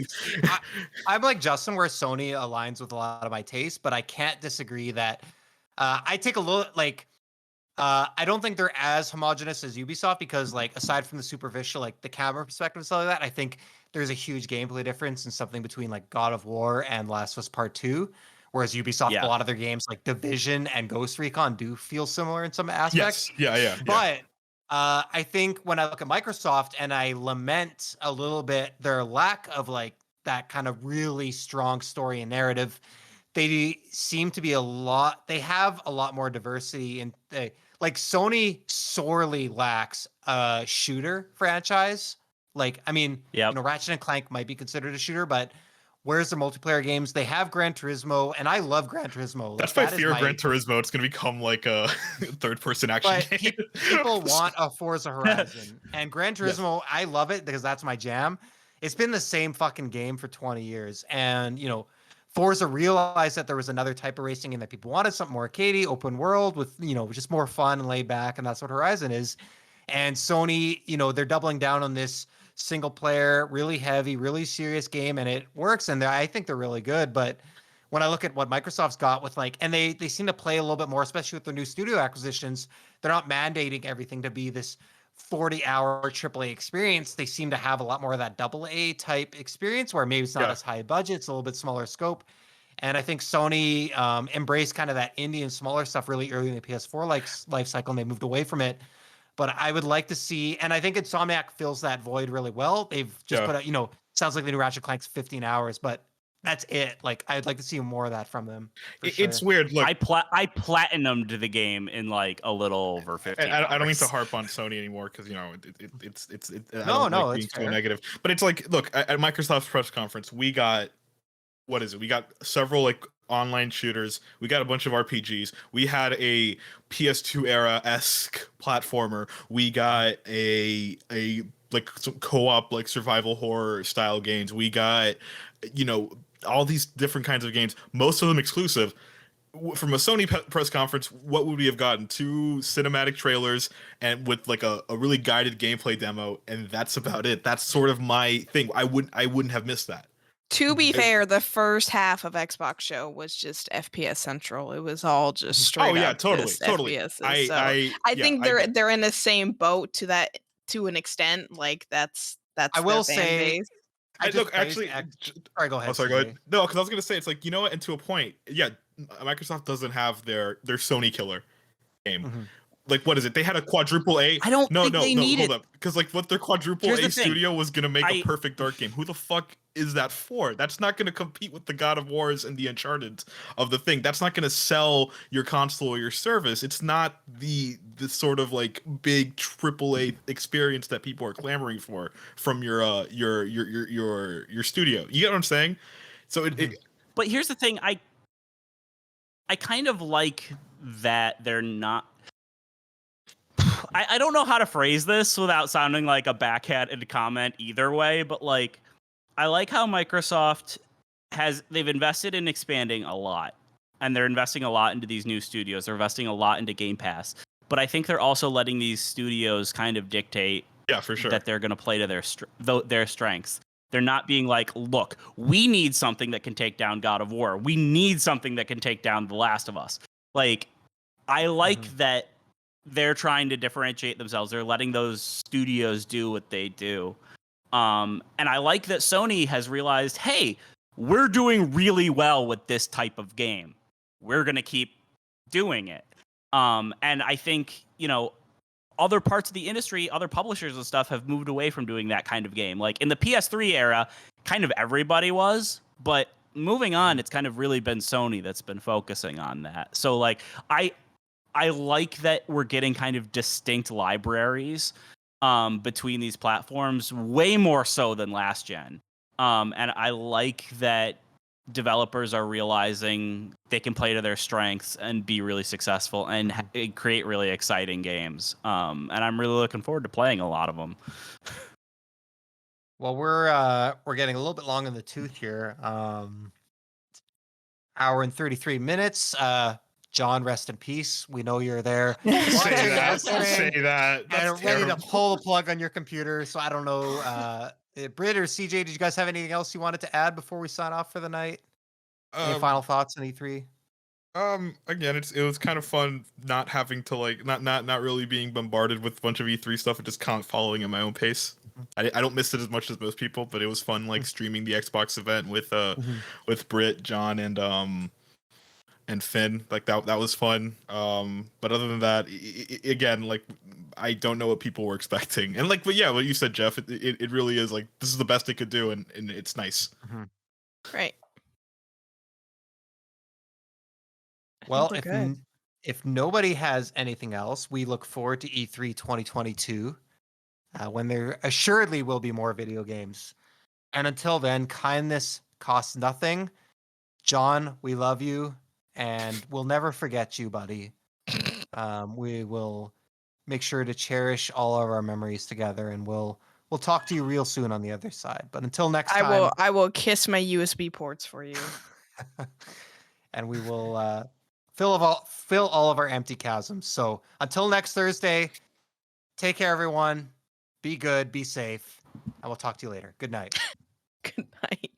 I'm like Justin, where Sony aligns with a lot of my tastes, but I can't disagree that I take a look like. I don't think they're as homogenous as Ubisoft because, like, aside from the superficial, like the camera perspective and stuff like that, I think there's a huge gameplay difference in something between like God of War and Last of Us Part 2. Whereas Ubisoft, a lot of their games like Division and Ghost Recon do feel similar in some aspects. Yes. Yeah. But I think when I look at Microsoft and I lament a little bit their lack of like that kind of really strong story and narrative, they seem to be they have a lot more diversity and like Sony sorely lacks a shooter franchise. Like, I mean, Ratchet and Clank might be considered a shooter, but where's the multiplayer games? They have Gran Turismo, and I love Gran Turismo. That's my fear of Gran Turismo. It's going to become like a third-person action game. People want a Forza Horizon, and Gran Turismo, I love it because that's my jam. It's been the same fucking game for 20 years, and, Forza realized that there was another type of racing and that people wanted something more arcadey, open world with, just more fun and laid back. And that's what Horizon is. And Sony, they're doubling down on this single player, really heavy, really serious game. And it works. And I think they're really good. But when I look at what Microsoft's got with and they seem to play a little bit more, especially with their new studio acquisitions, they're not mandating everything to be this 40-hour AAA experience. They seem to have a lot more of that AA type experience where maybe it's not as high budget, it's a little bit smaller scope. And I think Sony embraced kind of that indie and smaller stuff really early in the PS4 life cycle, and they moved away from it. But I would like to see, and I think Insomniac fills that void really well. They've just put out, sounds like the new Ratchet Clank's 15 hours, but that's it. Like, I'd like to see more of that from them. It's weird. Look, I platinumed the game in like a little over 15 I don't mean to harp on Sony anymore because it's it's too negative. But it's like, look, at Microsoft's press conference, we got we got several like online shooters. We got a bunch of RPGs. We had a PS2 era-esque platformer. We got a like some co-op like survival horror style games. We got all these different kinds of games, most of them exclusive. From a Sony press conference, what would we have gotten? 2 cinematic trailers and with like a really guided gameplay demo, and that's about it. That's sort of my thing. I wouldn't have missed that. To be fair, the first half of Xbox show was just FPS Central. It was all just straight up totally. FPSs. I think they're in the same boat to an extent. Like that's I will say. Sorry, go ahead. Sorry, go ahead. No, because I was gonna say it's like and to a point, Microsoft doesn't have their Sony killer game. like what is it? They had a quadruple A. I don't think they needed. Hold up, because like what their quadruple Here's A the thing. studio was gonna make a perfect dark game. Who the fuck is that for? That's not gonna compete with the God of Wars and the Uncharted of the thing. That's not gonna sell your console or your service. It's not the sort of like big triple A experience that people are clamoring for from your studio. You get what I'm saying? So But here's the thing, I kind of like that they're not. I don't know how to phrase this without sounding like a backhanded comment either way, but like I like how Microsoft they've invested in expanding a lot, and they're investing a lot into these new studios. They're investing a lot into Game Pass, but I think they're also letting these studios kind of dictate for sure that they're going to play to their strengths. They're not being like, look, we need something that can take down God of War. We need something that can take down The Last of Us. Like, I like that they're trying to differentiate themselves. They're letting those studios do what they do. And I like that Sony has realized, hey, we're doing really well with this type of game. We're going to keep doing it. And I think, other parts of the industry, other publishers and stuff have moved away from doing that kind of game. Like in the PS3 era, kind of everybody was, but moving on, it's kind of really been Sony that's been focusing on that. So like I like that we're getting kind of distinct libraries between these platforms, way more so than last gen. And I like that developers are realizing they can play to their strengths and be really successful and create really exciting games. And I'm really looking forward to playing a lot of them. Well, we're getting a little bit long in the tooth here. Hour and 33 minutes. John, rest in peace. We know you're there. Say that. That's and ready to pull the plug on your computer. So I don't know. Britt or CJ, did you guys have anything else you wanted to add before we sign off for the night? Any final thoughts on E3? Again, it was kind of fun not having to like not really being bombarded with a bunch of E3 stuff and just kind of following at my own pace. I don't miss it as much as most people, but it was fun like streaming the Xbox event with Britt, John, and Finn. Like that was fun. But other than that, again, like I don't know what people were expecting. And like, but yeah, what you said, Jeff, it really is like this is the best it could do, and it's nice. Right. Well, if nobody has anything else, we look forward to E3 2022, when there assuredly will be more video games. And until then, kindness costs nothing. John, we love you, and we'll never forget you, buddy. We will make sure to cherish all of our memories together, and we'll talk to you real soon on the other side. But until next time, I will kiss my USB ports for you. and we will fill all of our empty chasms. So until next Thursday, take care, everyone. Be good, be safe, and we'll talk to you later. Good night. Good night.